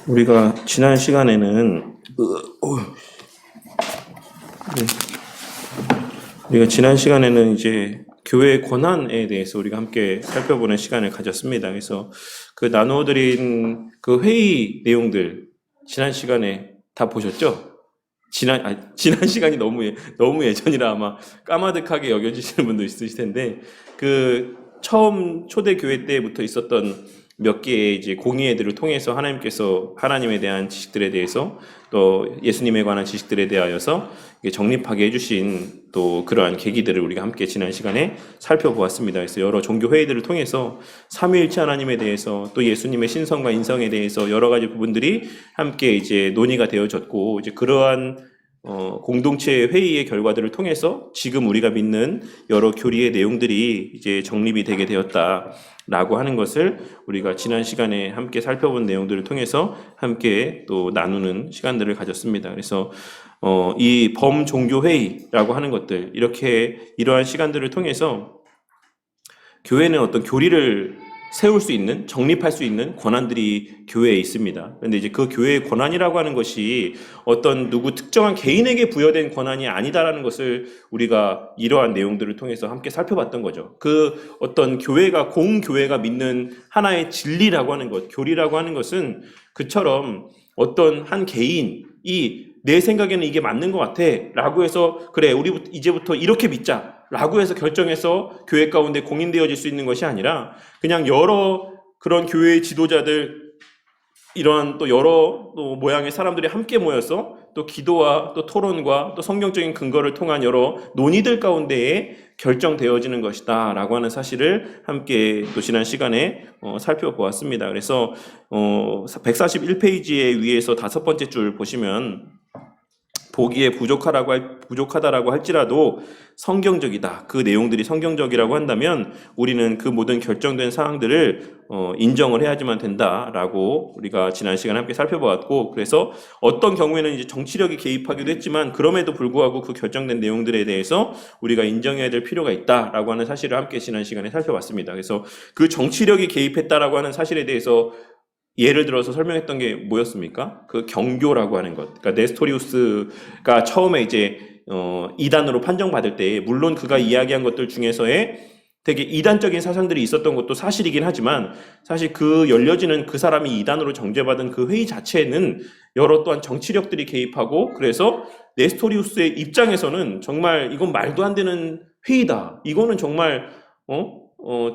우리가 지난 시간에는 이제 교회의 권한에 대해서 우리가 함께 살펴보는 시간을 가졌습니다. 그래서 그 나누어드린 그 회의 내용들 지난 시간에 다 보셨죠? 지난 시간이 너무 예전이라 아마 까마득하게 여겨지시는 분도 있으실 텐데, 그 처음 초대교회 때부터 있었던 몇 개의 이제 공의회들을 통해서 하나님께서 하나님에 대한 지식들에 대해서 또 예수님에 관한 지식들에 대하여서 정립하게 해주신 또 그러한 계기들을 우리가 함께 지난 시간에 살펴보았습니다. 그래서 여러 종교 회의들을 통해서 삼위일체 하나님에 대해서 또 예수님의 신성과 인성에 대해서 여러 가지 부분들이 함께 이제 논의가 되어졌고, 이제 그러한 공동체 회의의 결과들을 통해서 지금 우리가 믿는 여러 교리의 내용들이 이제 정립이 되게 되었다라고 하는 것을 우리가 지난 시간에 함께 살펴본 내용들을 통해서 함께 또 나누는 시간들을 가졌습니다. 그래서 이 범종교회의라고 하는 것들, 이러한 시간들을 통해서 교회는 어떤 교리를 세울 수 있는, 정립할 수 있는 권한들이 교회에 있습니다. 그런데 이제 그 교회의 권한이라고 하는 것이 어떤 누구 특정한 개인에게 부여된 권한이 아니다라는 것을 우리가 이러한 내용들을 통해서 함께 살펴봤던 거죠. 그 어떤 교회가, 공교회가 믿는 하나의 진리라고 하는 것, 교리라고 하는 것은 그처럼 어떤 한 개인이 내 생각에는 이게 맞는 것 같아 라고 해서, 그래 우리 이제부터 이렇게 믿자 라고 해서 결정해서 교회 가운데 공인되어질 수 있는 것이 아니라, 그냥 여러 그런 교회의 지도자들, 이러한 또 여러 또 모양의 사람들이 함께 모여서 또 기도와 또 토론과 또 성경적인 근거를 통한 여러 논의들 가운데에 결정되어지는 것이다 라고 하는 사실을 함께 또 지난 시간에 살펴보았습니다. 그래서 141페이지에 위에서 5번째 줄 보시면, 보기에 부족하다라고 할지라도 성경적이다, 그 내용들이 성경적이라고 한다면 우리는 그 모든 결정된 사항들을 인정을 해야지만 된다라고 우리가 지난 시간에 함께 살펴보았고, 그래서 어떤 경우에는 이제 정치력이 개입하기도 했지만 그럼에도 불구하고 그 결정된 내용들에 대해서 우리가 인정해야 될 필요가 있다라고 하는 사실을 함께 지난 시간에 살펴봤습니다. 그래서 그 정치력이 개입했다라고 하는 사실에 대해서 예를 들어서 설명했던 게 뭐였습니까? 그 경교라고 하는 것. 그러니까 네스토리우스가 처음에 이제 이단으로 판정받을 때, 물론 그가 이야기한 것들 중에서의 되게 이단적인 사상들이 있었던 것도 사실이긴 하지만, 사실 그 열려지는 그 사람이 이단으로 정죄받은 그 회의 자체에는 여러 또한 정치력들이 개입하고, 그래서 네스토리우스의 입장에서는 정말 이건 말도 안 되는 회의다, 이거는 정말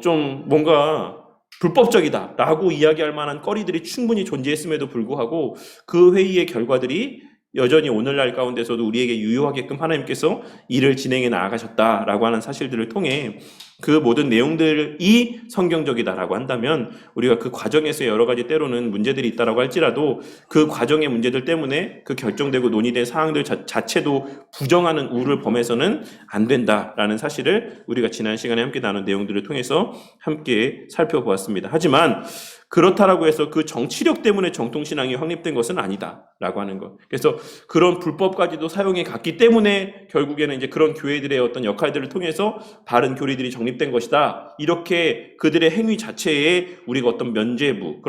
좀 뭔가 불법적이다 라고 이야기할 만한 거리들이 충분히 존재했음에도 불구하고 그 회의의 결과들이 여전히 오늘날 가운데서도 우리에게 유효하게끔 하나님께서 일을 진행해 나아가셨다라고 하는 사실들을 통해 그 모든 내용들이 성경적이다라고 한다면, 우리가 그 과정에서 여러 가지 때로는 문제들이 있다라고 할지라도 그 과정의 문제들 때문에 그 결정되고 논의된 사항들 자체도 부정하는 우를 범해서는 안 된다라는 사실을 우리가 지난 시간에 함께 나눈 내용들을 통해서 함께 살펴보았습니다. 하지만 그렇다라고 해서 그 정치력 때문에 정통신앙이 확립된 것은 아니다라고 하는 것. 그래서 그런 불법까지도 사용해 갔기 때문에 결국에는 이제 그런 교회들의 어떤 역할들을 통해서 바른 교리들이 정립된 것이다, 이렇게 그들의 행위 자체에 우리가 어떤 면죄부,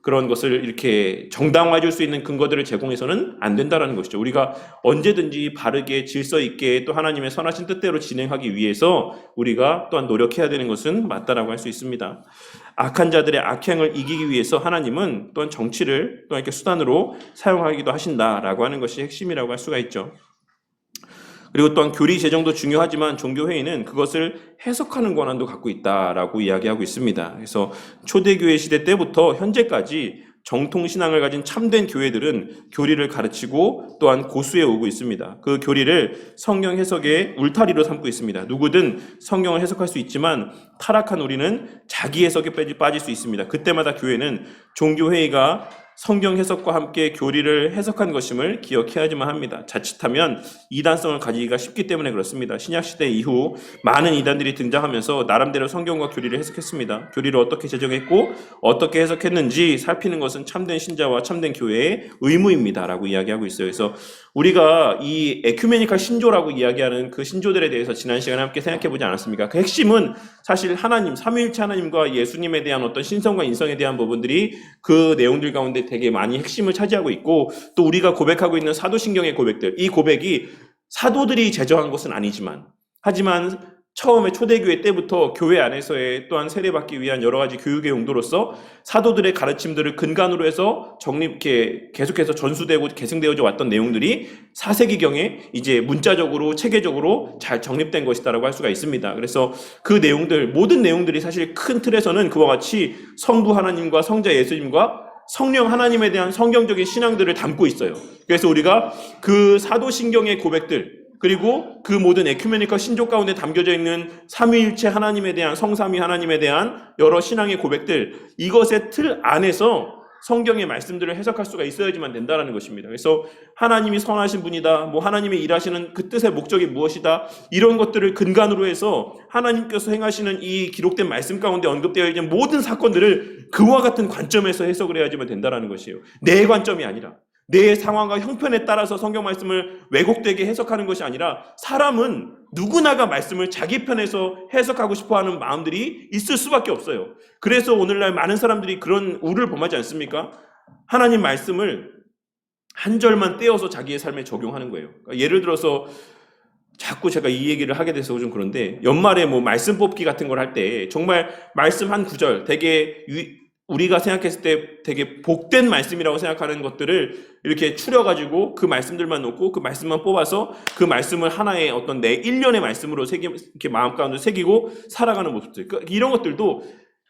그런 것을 이렇게 정당화해 줄 수 있는 근거들을 제공해서는 안 된다라는 것이죠. 우리가 언제든지 바르게 질서 있게 또 하나님의 선하신 뜻대로 진행하기 위해서 우리가 또한 노력해야 되는 것은 맞다라고 할 수 있습니다. 악한 자들의 악행을 이기기 위해서 하나님은 또한 정치를 또한 이렇게 수단으로 사용하기도 하신다라고 하는 것이 핵심이라고 할 수가 있죠. 그리고 또한 교리 제정도 중요하지만 종교회의는 그것을 해석하는 권한도 갖고 있다라고 이야기하고 있습니다. 그래서 초대교회 시대 때부터 현재까지 정통신앙을 가진 참된 교회들은 교리를 가르치고 또한 고수해 오고 있습니다. 그 교리를 성경 해석의 울타리로 삼고 있습니다. 누구든 성경을 해석할 수 있지만 타락한 우리는 자기 해석에 빠질 수 있습니다. 그때마다 교회는 종교회의가 성경 해석과 함께 교리를 해석한 것임을 기억해야지만 합니다. 자칫하면 이단성을 가지기가 쉽기 때문에 그렇습니다. 신약시대 이후 많은 이단들이 등장하면서 나름대로 성경과 교리를 해석했습니다. 교리를 어떻게 제정했고 어떻게 해석했는지 살피는 것은 참된 신자와 참된 교회의 의무입니다 라고 이야기하고 있어요. 그래서 우리가 이 에큐메니칼 신조라고 이야기하는 그 신조들에 대해서 지난 시간에 함께 생각해보지 않았습니까? 그 핵심은 사실 하나님, 삼위일체 하나님과 예수님에 대한 어떤 신성과 인성에 대한 부분들이 그 내용들 가운데 되게 많이 핵심을 차지하고 있고, 또 우리가 고백하고 있는 사도신경의 고백들, 이 고백이 사도들이 제정한 것은 아니지만, 하지만 처음에 초대교회 때부터 교회 안에서의 또한 세례받기 위한 여러 가지 교육의 용도로서 사도들의 가르침들을 근간으로 해서 이렇게 계속해서 전수되고 계승되어져 왔던 내용들이 4세기경에 이제 문자적으로 체계적으로 잘 정립된 것이다라고 할 수가 있습니다. 그래서 그 내용들, 모든 내용들이 사실 큰 틀에서는 그와 같이 성부 하나님과 성자 예수님과 성령 하나님에 대한 성경적인 신앙들을 담고 있어요. 그래서 우리가 그 사도신경의 고백들, 그리고 그 모든 에큐메니컬 신조 가운데 담겨져 있는 삼위일체 하나님에 대한, 성삼위 하나님에 대한 여러 신앙의 고백들, 이것의 틀 안에서 성경의 말씀들을 해석할 수가 있어야지만 된다는 것입니다. 그래서 하나님이 선하신 분이다, 뭐 하나님의 일하시는 그 뜻의 목적이 무엇이다, 이런 것들을 근간으로 해서 하나님께서 행하시는 이 기록된 말씀 가운데 언급되어 있는 모든 사건들을 그와 같은 관점에서 해석을 해야지만 된다는 것이에요. 내 관점이 아니라, 내 상황과 형편에 따라서 성경 말씀을 왜곡되게 해석하는 것이 아니라, 사람은 누구나가 말씀을 자기 편에서 해석하고 싶어하는 마음들이 있을 수밖에 없어요. 그래서 오늘날 많은 사람들이 그런 우를 범하지 않습니까? 하나님 말씀을 한 절만 떼어서 자기의 삶에 적용하는 거예요. 그러니까 예를 들어서 자꾸 제가 이 얘기를 하게 돼서 좀 그런데, 연말에 뭐 말씀 뽑기 같은 걸 할 때 정말 말씀 한 구절, 되게 우리가 생각했을 때 되게 복된 말씀이라고 생각하는 것들을 이렇게 추려가지고 그 말씀들만 놓고 그 말씀만 뽑아서 그 말씀을 하나의 어떤 내 일련의 말씀으로 이렇게 마음 가운데 새기고 살아가는 모습들, 이런 것들도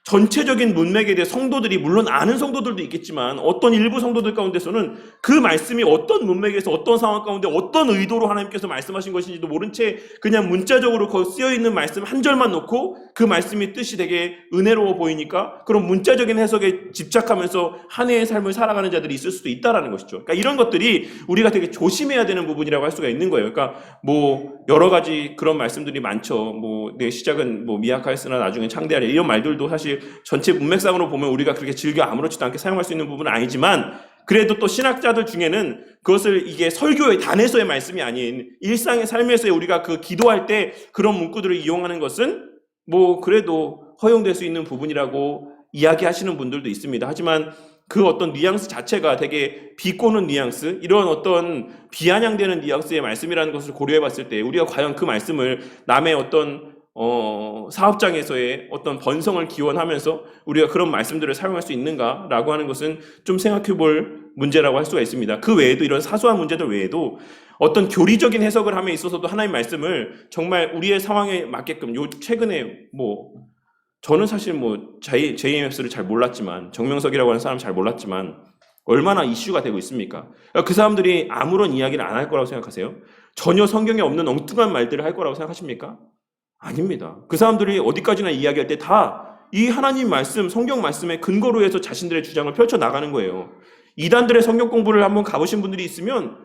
전체적인 문맥에 대해 성도들이, 물론 아는 성도들도 있겠지만 어떤 일부 성도들 가운데서는 그 말씀이 어떤 문맥에서 어떤 상황 가운데 어떤 의도로 하나님께서 말씀하신 것인지도 모른 채 그냥 문자적으로 거기 쓰여있는 말씀 한 절만 놓고 그 말씀이 뜻이 되게 은혜로워 보이니까 그런 문자적인 해석에 집착하면서 한 해의 삶을 살아가는 자들이 있을 수도 있다라는 것이죠. 그러니까 이런 것들이 우리가 되게 조심해야 되는 부분이라고 할 수가 있는 거예요. 그러니까 뭐 여러 가지 그런 말씀들이 많죠. 뭐 내 시작은 뭐 미약하였으나 나중에 창대하리, 이런 말들도 사실 전체 문맥상으로 보면 우리가 그렇게 즐겨 아무렇지도 않게 사용할 수 있는 부분은 아니지만, 그래도 또 신학자들 중에는 그것을 이게 설교의 단에서의 말씀이 아닌 일상의 삶에서의 우리가 그 기도할 때 그런 문구들을 이용하는 것은 뭐 그래도 허용될 수 있는 부분이라고 이야기하시는 분들도 있습니다. 하지만 그 어떤 뉘앙스 자체가 되게 비꼬는 뉘앙스, 이런 어떤 비아냥되는 뉘앙스의 말씀이라는 것을 고려해 봤을 때 우리가 과연 그 말씀을 남의 어떤 사업장에서의 어떤 번성을 기원하면서 우리가 그런 말씀들을 사용할 수 있는가라고 하는 것은 좀 생각해 볼 문제라고 할 수가 있습니다. 그 외에도, 이런 사소한 문제들 외에도 어떤 교리적인 해석을 함에 있어서도 하나님 말씀을 정말 우리의 상황에 맞게끔, 최근에 저는 사실 JMS를 잘 몰랐지만, 정명석이라고 하는 사람 잘 몰랐지만 얼마나 이슈가 되고 있습니까? 그 사람들이 아무런 이야기를 안 할 거라고 생각하세요? 전혀 성경에 없는 엉뚱한 말들을 할 거라고 생각하십니까? 아닙니다. 그 사람들이 어디까지나 이야기할 때 다 이 하나님 말씀, 성경 말씀에 근거로 해서 자신들의 주장을 펼쳐나가는 거예요. 이단들의 성경 공부를 한번 가보신 분들이 있으면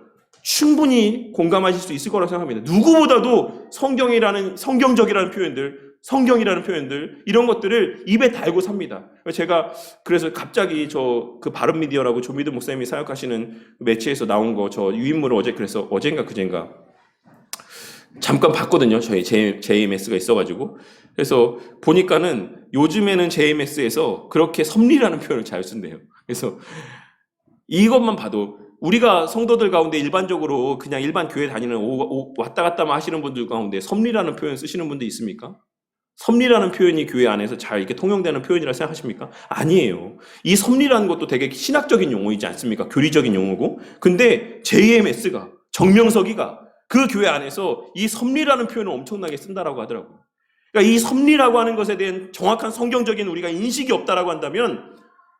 충분히 공감하실 수 있을 거라고 생각합니다. 누구보다도 성경적이라는 표현들, 성경이라는 표현들, 이런 것들을 입에 달고 삽니다. 제가 그래서 갑자기 그 바른미디어라고 조미드 목사님이 사역하시는 매체에서 나온 거, 저 유인물을 어젠가 그젠가 잠깐 봤거든요. 저희 JMS가 있어가지고. 그래서 보니까는 요즘에는 JMS에서 그렇게 섭리라는 표현을 잘 쓴대요. 그래서 이것만 봐도 우리가 성도들 가운데 일반적으로 그냥 일반 교회 다니는 왔다 갔다만 하시는 분들 가운데 섭리라는 표현 쓰시는 분들 있습니까? 섭리라는 표현이 교회 안에서 잘 이렇게 통용되는 표현이라 생각하십니까? 아니에요. 이 섭리라는 것도 되게 신학적인 용어이지 않습니까? 교리적인 용어고. 근데 JMS가, 정명석이가 그 교회 안에서 이 섭리라는 표현을 엄청나게 쓴다라고 하더라고요. 그러니까 이 섭리라고 하는 것에 대한 정확한 성경적인 우리가 인식이 없다라고 한다면,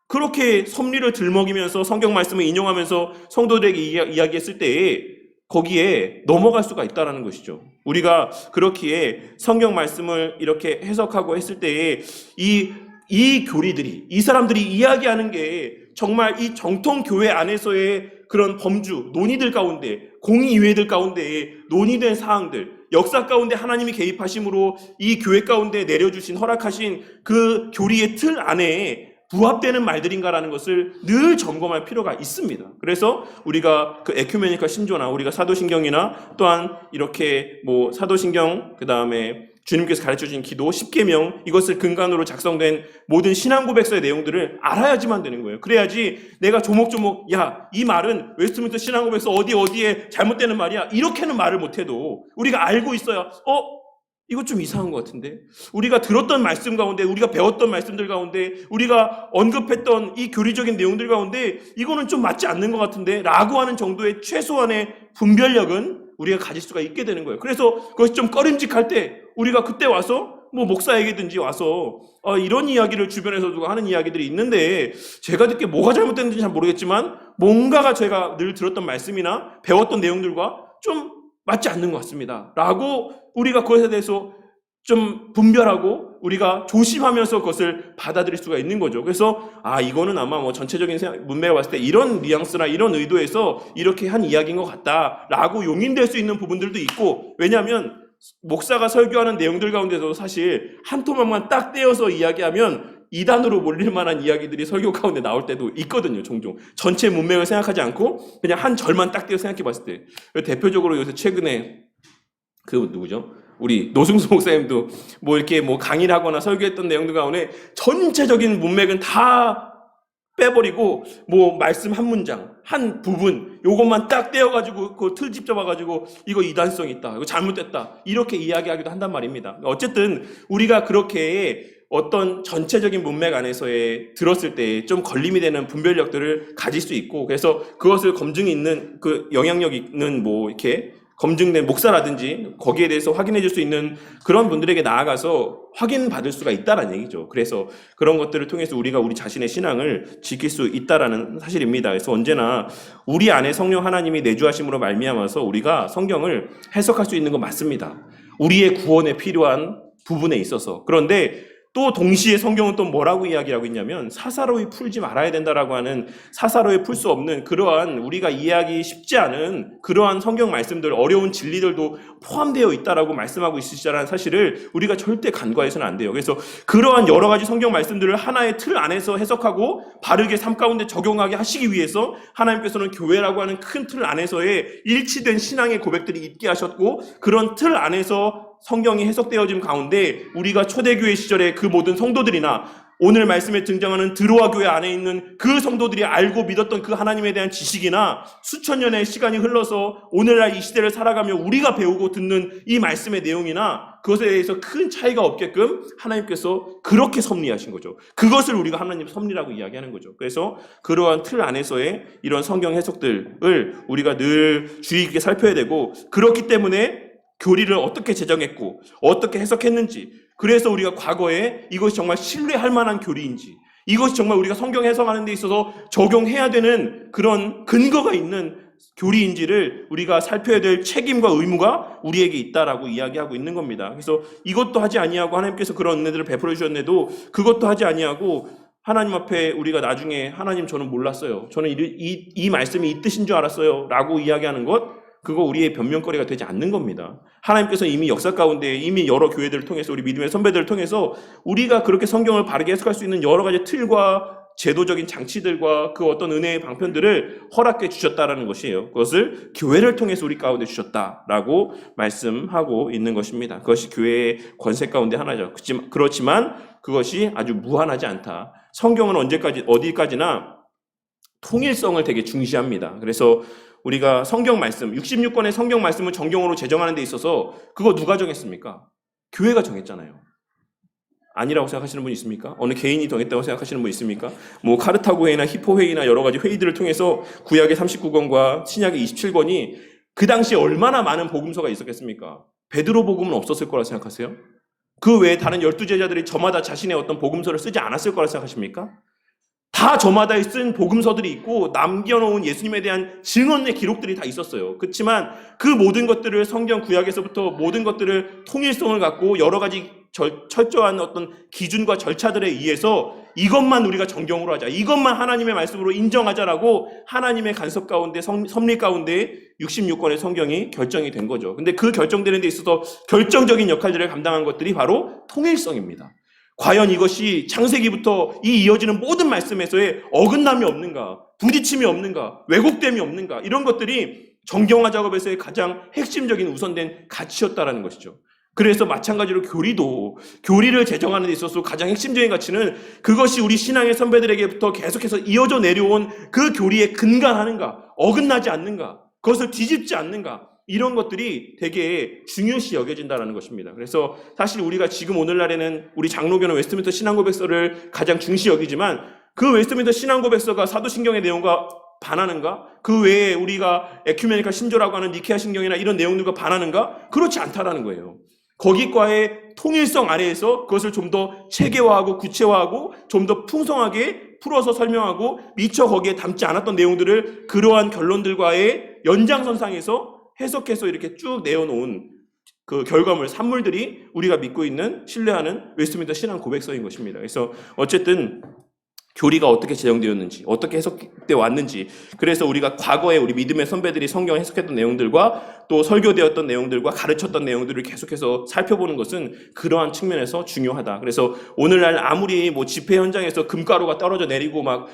그렇게 섭리를 들먹이면서 성경 말씀을 인용하면서 성도들에게 이야기했을 때에 거기에 넘어갈 수가 있다는 것이죠. 우리가 그렇기에 성경 말씀을 이렇게 해석하고 했을 때에 이 교리들이, 이 사람들이 이야기하는 게 정말 이 정통 교회 안에서의 그런 범주, 논의들 가운데, 공의회들 가운데에 논의된 사항들, 역사 가운데 하나님이 개입하심으로 이 교회 가운데 내려주신, 허락하신 그 교리의 틀 안에 부합되는 말들인가라는 것을 늘 점검할 필요가 있습니다. 그래서 우리가 그 에큐메니컬 신조나 우리가 사도신경이나 또한 이렇게 뭐 사도신경, 그 다음에 주님께서 가르쳐주신 기도, 십계명, 이것을 근간으로 작성된 모든 신앙 고백서의 내용들을 알아야지만 되는 거예요. 그래야지 내가 조목조목 야, 이 말은 웨스트민스터 신앙 고백서 어디에 잘못되는 말이야, 이렇게는 말을 못해도 우리가 알고 있어야 이거 좀 이상한 것 같은데, 우리가 들었던 말씀 가운데, 우리가 배웠던 말씀들 가운데, 우리가 언급했던 이 교리적인 내용들 가운데 이거는 좀 맞지 않는 것 같은데 라고 하는 정도의 최소한의 분별력은 우리가 가질 수가 있게 되는 거예요. 그래서 그것이 좀 꺼림직할 때 우리가 그때 와서 뭐 목사에게든지 와서 이런 이야기를 주변에서 누가 하는 이야기들이 있는데 제가 듣기에 뭐가 잘못됐는지 잘 모르겠지만 뭔가가 제가 늘 들었던 말씀이나 배웠던 내용들과 좀 맞지 않는 것 같습니다 라고 우리가 그것에 대해서 좀 분별하고 우리가 조심하면서 그것을 받아들일 수가 있는 거죠. 그래서 이거는 아마 뭐 전체적인 문맥을 봤을 때 이런 뉘앙스나 이런 의도에서 이렇게 한 이야기인 것 같다라고 용인될 수 있는 부분들도 있고, 왜냐하면 목사가 설교하는 내용들 가운데서 사실 한 토막만 딱 떼어서 이야기하면 이단으로 몰릴 만한 이야기들이 설교 가운데 나올 때도 있거든요. 종종 전체 문맥을 생각하지 않고 그냥 한 절만 딱 떼어 생각해 봤을 때, 대표적으로 요새 최근에 그 누구죠? 우리 노승수 목사님도 뭐 이렇게 뭐 강의를 하거나 설교했던 내용들 가운데 전체적인 문맥은 다 빼버리고 뭐 말씀 한 문장, 한 부분 요것만 딱 떼어가지고 그 틀집 잡아가지고 이거 이단성 있다, 이거 잘못됐다 이렇게 이야기하기도 한단 말입니다. 어쨌든 우리가 그렇게 어떤 전체적인 문맥 안에서의 들었을 때 좀 걸림이 되는 분별력들을 가질 수 있고, 그래서 그것을 검증이 있는 그 영향력 있는 뭐 이렇게 검증된 목사라든지 거기에 대해서 확인해 줄 수 있는 그런 분들에게 나아가서 확인받을 수가 있다는 얘기죠. 그래서 그런 것들을 통해서 우리가 우리 자신의 신앙을 지킬 수 있다라는 사실입니다. 그래서 언제나 우리 안에 성령 하나님이 내주하심으로 말미암아서 우리가 성경을 해석할 수 있는 건 맞습니다. 우리의 구원에 필요한 부분에 있어서. 그런데 또 동시에 성경은 또 뭐라고 이야기하고 있냐면 사사로이 풀지 말아야 된다라고 하는, 사사로이 풀 수 없는 그러한 우리가 이해하기 쉽지 않은 그러한 성경 말씀들, 어려운 진리들도 포함되어 있다라고 말씀하고 있으시다는 사실을 우리가 절대 간과해서는 안 돼요. 그래서 그러한 여러 가지 성경 말씀들을 하나의 틀 안에서 해석하고 바르게 삶 가운데 적용하게 하시기 위해서 하나님께서는 교회라고 하는 큰 틀 안에서의 일치된 신앙의 고백들이 있게 하셨고, 그런 틀 안에서 성경이 해석되어진 가운데 우리가 초대교회 시절의 그 모든 성도들이나 오늘 말씀에 등장하는 드로아 교회 안에 있는 그 성도들이 알고 믿었던 그 하나님에 대한 지식이나 수천 년의 시간이 흘러서 오늘날 이 시대를 살아가며 우리가 배우고 듣는 이 말씀의 내용이나 그것에 대해서 큰 차이가 없게끔 하나님께서 그렇게 섭리하신 거죠. 그것을 우리가 하나님 섭리라고 이야기하는 거죠. 그래서 그러한 틀 안에서의 이런 성경 해석들을 우리가 늘 주의 깊게 살펴야 되고, 그렇기 때문에 교리를 어떻게 제정했고 어떻게 해석했는지, 그래서 우리가 과거에 이것이 정말 신뢰할 만한 교리인지, 이것이 정말 우리가 성경 해석하는 데 있어서 적용해야 되는 그런 근거가 있는 교리인지를 우리가 살펴야 될 책임과 의무가 우리에게 있다라고 이야기하고 있는 겁니다. 그래서 이것도 하지 아니하고 하나님께서 그런 은혜들을 베풀어 주셨는데도 그것도 하지 아니하고 하나님 앞에 우리가 나중에 하나님 저는 몰랐어요, 저는 이 말씀이 이 뜻인 줄 알았어요 라고 이야기하는 것, 그거 우리의 변명거리가 되지 않는 겁니다. 하나님께서 이미 역사 가운데 이미 여러 교회들을 통해서 우리 믿음의 선배들을 통해서 우리가 그렇게 성경을 바르게 해석할 수 있는 여러 가지 틀과 제도적인 장치들과 그 어떤 은혜의 방편들을 허락해 주셨다라는 것이에요. 그것을 교회를 통해서 우리 가운데 주셨다라고 말씀하고 있는 것입니다. 그것이 교회의 권세 가운데 하나죠. 그렇지만 그것이 아주 무한하지 않다. 성경은 언제까지 어디까지나 통일성을 되게 중시합니다. 그래서 우리가 성경 말씀, 66권의 성경 말씀을 정경으로 제정하는 데 있어서 그거 누가 정했습니까? 교회가 정했잖아요. 아니라고 생각하시는 분 있습니까? 어느 개인이 정했다고 생각하시는 분 있습니까? 뭐 카르타고 회의나 히포 회의나 여러 가지 회의들을 통해서 구약의 39권과 신약의 27권이 그 당시에 얼마나 많은 복음서가 있었겠습니까? 베드로 복음은 없었을 거라 생각하세요? 그 외에 다른 12제자들이 저마다 자신의 어떤 복음서를 쓰지 않았을 거라 생각하십니까? 다 저마다 쓴 복음서들이 있고 남겨놓은 예수님에 대한 증언의 기록들이 다 있었어요. 그렇지만 그 모든 것들을 성경 구약에서부터 모든 것들을 통일성을 갖고 여러 가지 철저한 어떤 기준과 절차들에 의해서 이것만 우리가 정경으로 하자, 이것만 하나님의 말씀으로 인정하자라고 하나님의 간섭 가운데 섭리 가운데 66권의 성경이 결정이 된 거죠. 근데 그 결정되는 데 있어서 결정적인 역할들을 감당한 것들이 바로 통일성입니다. 과연 이것이 창세기부터 이 이어지는 모든 말씀에서의 어긋남이 없는가, 부딪힘이 없는가, 왜곡됨이 없는가, 이런 것들이 정경화 작업에서의 가장 핵심적인 우선된 가치였다라는 것이죠. 그래서 마찬가지로 교리를 제정하는 데 있어서 가장 핵심적인 가치는 그것이 우리 신앙의 선배들에게부터 계속해서 이어져 내려온 그 교리에 근간하는가, 어긋나지 않는가, 그것을 뒤집지 않는가, 이런 것들이 되게 중요시 여겨진다는 것입니다. 그래서 사실 우리가 지금 오늘날에는 우리 장로교는 웨스트민스터 신앙고백서를 가장 중시 여기지만 그 웨스트민스터 신앙고백서가 사도신경의 내용과 반하는가? 그 외에 우리가 에큐메니칼 신조라고 하는 니케아 신경이나 이런 내용들과 반하는가? 그렇지 않다라는 거예요. 거기과의 통일성 아래에서 그것을 좀 더 체계화하고 구체화하고 좀 더 풍성하게 풀어서 설명하고 미처 거기에 담지 않았던 내용들을 그러한 결론들과의 연장선상에서 해석해서 이렇게 쭉 내어놓은 그 결과물, 산물들이 우리가 믿고 있는, 신뢰하는 웨스트민스터 신앙 고백서인 것입니다. 그래서 어쨌든 교리가 어떻게 제정되었는지, 어떻게 해석되어 왔는지, 그래서 우리가 과거에 우리 믿음의 선배들이 성경 해석했던 내용들과 또 설교되었던 내용들과 가르쳤던 내용들을 계속해서 살펴보는 것은 그러한 측면에서 중요하다. 그래서 오늘날 아무리 뭐 집회 현장에서 금가루가 떨어져 내리고 막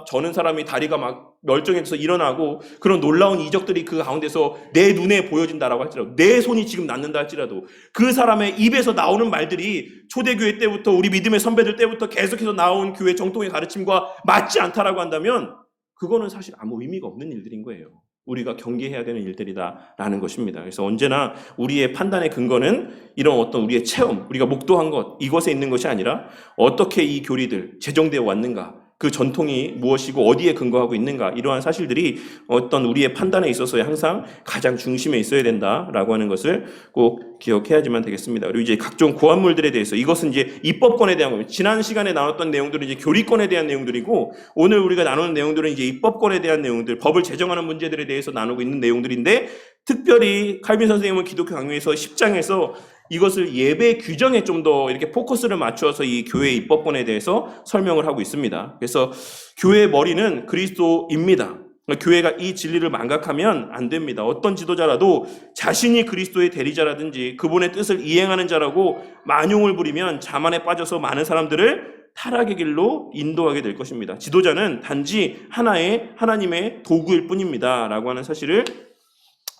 저는 사람이 다리가 막 멀쩡해져서 일어나고 그런 놀라운 이적들이 그 가운데서 내 눈에 보여진다라고 할지라도, 내 손이 지금 낫는다 할지라도 그 사람의 입에서 나오는 말들이 초대교회 때부터 우리 믿음의 선배들 때부터 계속해서 나온 교회 정통의 가르침과 맞지 않다라고 한다면 그거는 사실 아무 의미가 없는 일들인 거예요. 우리가 경계해야 되는 일들이다라는 것입니다. 그래서 언제나 우리의 판단의 근거는 이런 어떤 우리의 체험, 우리가 목도한 것, 이것에 있는 것이 아니라 어떻게 이 교리들 제정되어 왔는가, 그 전통이 무엇이고 어디에 근거하고 있는가, 이러한 사실들이 어떤 우리의 판단에 있어서 항상 가장 중심에 있어야 된다라고 하는 것을 꼭 기억해야지만 되겠습니다. 그리고 이제 각종 고안물들에 대해서, 이것은 이제 입법권에 대한 겁니다. 지난 시간에 나눴던 내용들은 이제 교리권에 대한 내용들이고, 오늘 우리가 나누는 내용들은 이제 입법권에 대한 내용들, 법을 제정하는 문제들에 대해서 나누고 있는 내용들인데, 특별히 칼빈 선생님은 기독교 강요에서 10장에서 이것을 예배 규정에 좀 더 이렇게 포커스를 맞추어서 이 교회 입법권에 대해서 설명을 하고 있습니다. 그래서 교회의 머리는 그리스도입니다. 교회가 이 진리를 망각하면 안 됩니다. 어떤 지도자라도 자신이 그리스도의 대리자라든지 그분의 뜻을 이행하는 자라고 만용을 부리면 자만에 빠져서 많은 사람들을 타락의 길로 인도하게 될 것입니다. 지도자는 단지 하나의 하나님의 도구일 뿐입니다. 라고 하는 사실을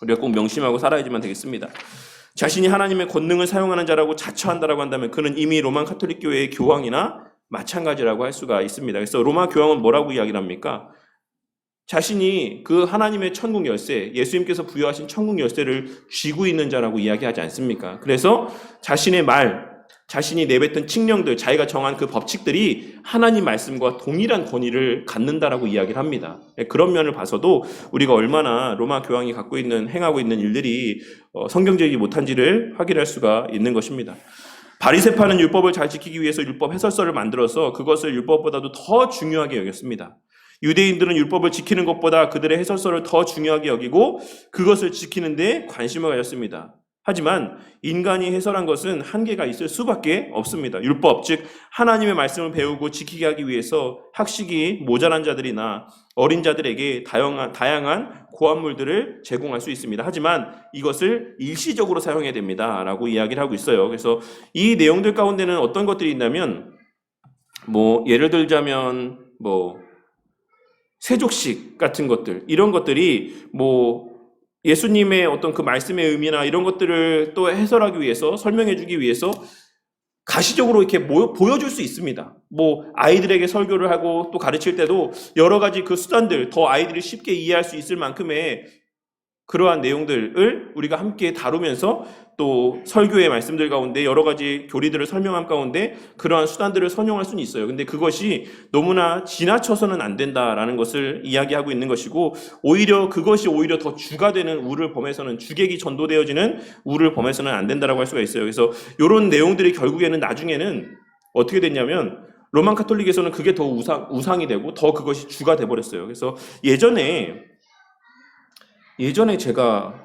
우리가 꼭 명심하고 살아야지만 되겠습니다. 자신이 하나님의 권능을 사용하는 자라고 자처한다라고 한다면 그는 이미 로마 카톨릭 교회의 교황이나 마찬가지라고 할 수가 있습니다. 그래서 로마 교황은 뭐라고 이야기를 합니까? 자신이 그 하나님의 천국 열쇠, 예수님께서 부여하신 천국 열쇠를 쥐고 있는 자라고 이야기하지 않습니까? 그래서 자신의 말, 자신이 내뱉은 칙령들, 자기가 정한 그 법칙들이 하나님 말씀과 동일한 권위를 갖는다라고 이야기를 합니다. 그런 면을 봐서도 우리가 얼마나 로마 교황이 행하고 있는 일들이 성경적이지 못한지를 확인할 수가 있는 것입니다. 바리새파는 율법을 잘 지키기 위해서 율법 해설서를 만들어서 그것을 율법보다도 더 중요하게 여겼습니다. 유대인들은 율법을 지키는 것보다 그들의 해설서를 더 중요하게 여기고 그것을 지키는 데 관심을 가졌습니다. 하지만 인간이 해설한 것은 한계가 있을 수밖에 없습니다. 율법, 즉 하나님의 말씀을 배우고 지키게 하기 위해서 학식이 모자란 자들이나 어린 자들에게 다양한 고안물들을 제공할 수 있습니다. 하지만 이것을 일시적으로 사용해야 됩니다. 라고 이야기를 하고 있어요. 그래서 이 내용들 가운데는 어떤 것들이 있냐면 예를 들자면 세족식 같은 것들, 이런 것들이 예수님의 어떤 그 말씀의 의미나 이런 것들을 또 해설하기 위해서, 설명해주기 위해서 가시적으로 이렇게 보여줄 수 있습니다. 아이들에게 설교를 하고 또 가르칠 때도 여러 가지 그 수단들, 더 아이들이 쉽게 이해할 수 있을 만큼의 그러한 내용들을 우리가 함께 다루면서 또 설교의 말씀들 가운데 여러 가지 교리들을 설명한 가운데 그러한 수단들을 선용할 수는 있어요. 근데 그것이 너무나 지나쳐서는 안 된다라는 것을 이야기하고 있는 것이고, 그것이 오히려 더 주가 되는 우를 범해서는, 주객이 전도되어지는 우를 범해서는 안 된다라고 할 수가 있어요. 그래서 이런 내용들이 결국에는 나중에는 어떻게 됐냐면 로만 카톨릭에서는 그게 더 우상이 되고 더 그것이 주가 돼버렸어요. 그래서 예전에 제가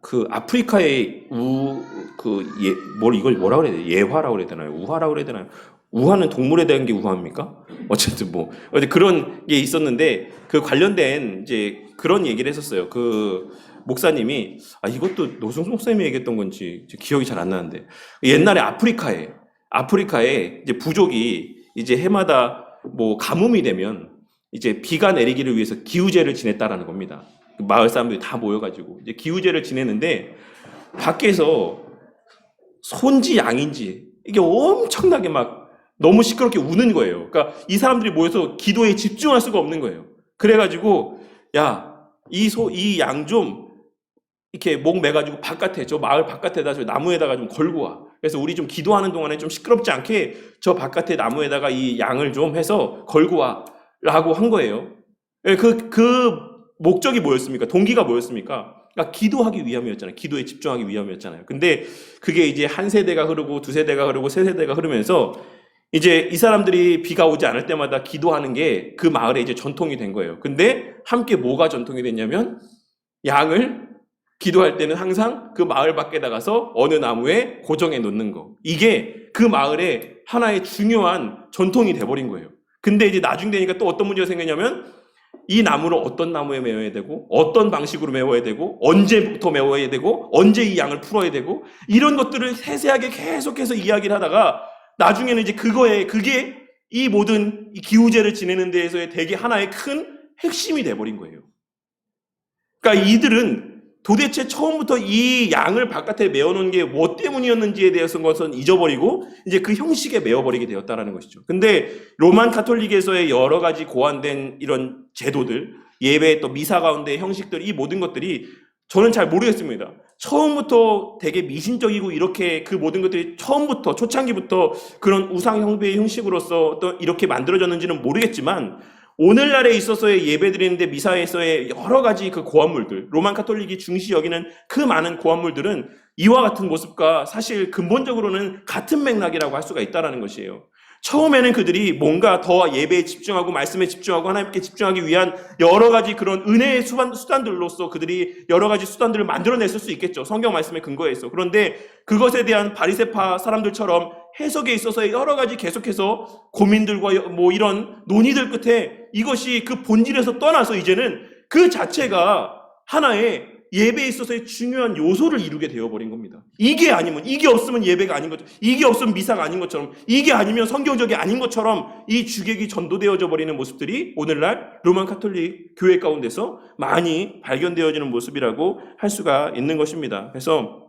그 아프리카의 이걸 뭐라고 그래야 되나요? 예화라고 그래야 되나요? 우화라고 그래야 되나요? 우화는 동물에 대한 게 우화입니까? 어쨌든 뭐 어제 그런 게 있었는데 그 관련된 이제 그런 얘기를 했었어요. 그 목사님이 이것도 노승수 목사님이 얘기했던 건지 기억이 잘 안 나는데 옛날에 아프리카에 이제 부족이 이제 해마다 뭐 가뭄이 되면 이제 비가 내리기를 위해서 기우제를 지냈다라는 겁니다. 마을 사람들이 다 모여가지고 이제 기우제를 지내는데 밖에서 소인지 양인지 이게 엄청나게 막 너무 시끄럽게 우는 거예요. 그러니까 이 사람들이 모여서 기도에 집중할 수가 없는 거예요. 그래가지고 야, 이 양 좀 이렇게 목 매가지고 바깥에 저 마을 바깥에다 저 나무에다가 좀 걸고 와. 그래서 우리 좀 기도하는 동안에 좀 시끄럽지 않게 저 바깥에 나무에다가 이 양을 좀 해서 걸고 와라고 한 거예요. 그 목적이 뭐였습니까? 동기가 뭐였습니까? 그러니까 기도하기 위함이었잖아요. 기도에 집중하기 위함이었잖아요. 근데 그게 이제 한 세대가 흐르고 두 세대가 흐르고 세 세대가 흐르면서 이제 이 사람들이 비가 오지 않을 때마다 기도하는 게 그 마을에 이제 전통이 된 거예요. 근데 함께 뭐가 전통이 됐냐면 양을 기도할 때는 항상 그 마을 밖에 나가서 어느 나무에 고정해 놓는 거. 이게 그 마을의 하나의 중요한 전통이 돼버린 거예요. 근데 이제 나중 되니까 또 어떤 문제가 생겼냐면 이 나무를 어떤 나무에 메워야 되고 어떤 방식으로 메워야 되고 언제부터 메워야 되고 언제 이 양을 풀어야 되고 이런 것들을 세세하게 계속해서 이야기를 하다가 나중에는 이제 그게 이 모든 이 기우제를 지내는 데에서의 되게 하나의 큰 핵심이 돼버린 거예요. 그러니까 이들은 도대체 처음부터 이 양을 바깥에 메어놓은 게 뭐 때문이었는지에 대해서 것은 잊어버리고 이제 그 형식에 메어버리게 되었다라는 것이죠. 근데 로만 카톨릭에서의 여러 가지 고안된 이런 제도들, 예배 또 미사 가운데 형식들, 이 모든 것들이 저는 잘 모르겠습니다. 처음부터 되게 미신적이고 이렇게 그 모든 것들이 처음부터 초창기부터 그런 우상 형배의 형식으로서 또 이렇게 만들어졌는지는 모르겠지만 오늘날에 있어서의 예배드리는데 미사에서의 여러 가지 그 고안물들, 로만 카톨릭이 중시 여기는 그 많은 고안물들은 이와 같은 모습과 사실 근본적으로는 같은 맥락이라고 할 수가 있다는 것이에요. 처음에는 그들이 뭔가 더 예배에 집중하고 말씀에 집중하고 하나님께 집중하기 위한 여러 가지 그런 은혜의 수단들로서 그들이 여러 가지 수단들을 만들어냈을 수 있겠죠. 성경 말씀에 근거해서. 그런데 그것에 대한 바리새파 사람들처럼 해석에 있어서의 여러 가지 계속해서 고민들과 뭐 이런 논의들 끝에 이것이 그 본질에서 떠나서 이제는 그 자체가 하나의 예배에 있어서의 중요한 요소를 이루게 되어버린 겁니다. 이게 아니면, 이게 없으면 예배가 아닌 것처럼, 이게 없으면 미사가 아닌 것처럼, 이게 아니면 성경적이 아닌 것처럼 이 주객이 전도되어져 버리는 모습들이 오늘날 로만 카톨릭 교회 가운데서 많이 발견되어지는 모습이라고 할 수가 있는 것입니다. 그래서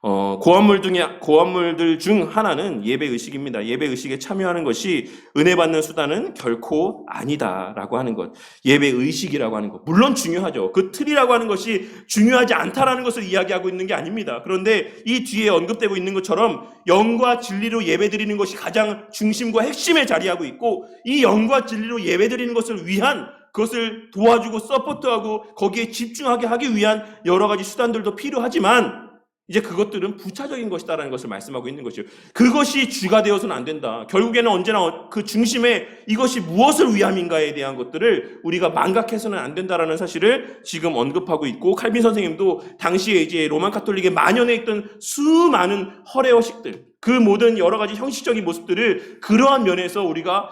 고안물들 중 하나는 예배의식입니다. 예배의식에 참여하는 것이 은혜 받는 수단은 결코 아니다라고 하는 것. 예배의식이라고 하는 것. 물론 중요하죠. 그 틀이라고 하는 것이 중요하지 않다라는 것을 이야기하고 있는 게 아닙니다. 그런데 이 뒤에 언급되고 있는 것처럼 영과 진리로 예배드리는 것이 가장 중심과 핵심에 자리하고 있고 이 영과 진리로 예배드리는 것을 위한 그것을 도와주고 서포트하고 거기에 집중하게 하기 위한 여러 가지 수단들도 필요하지만 이제 그것들은 부차적인 것이다라는 것을 말씀하고 있는 것이죠. 그것이 주가 되어서는 안 된다. 결국에는 언제나 그 중심에 이것이 무엇을 위함인가에 대한 것들을 우리가 망각해서는 안 된다라는 사실을 지금 언급하고 있고 칼빈 선생님도 당시에 이제 로만 카톨릭에 만연해 있던 수많은 허례허식들 그 모든 여러 가지 형식적인 모습들을 그러한 면에서 우리가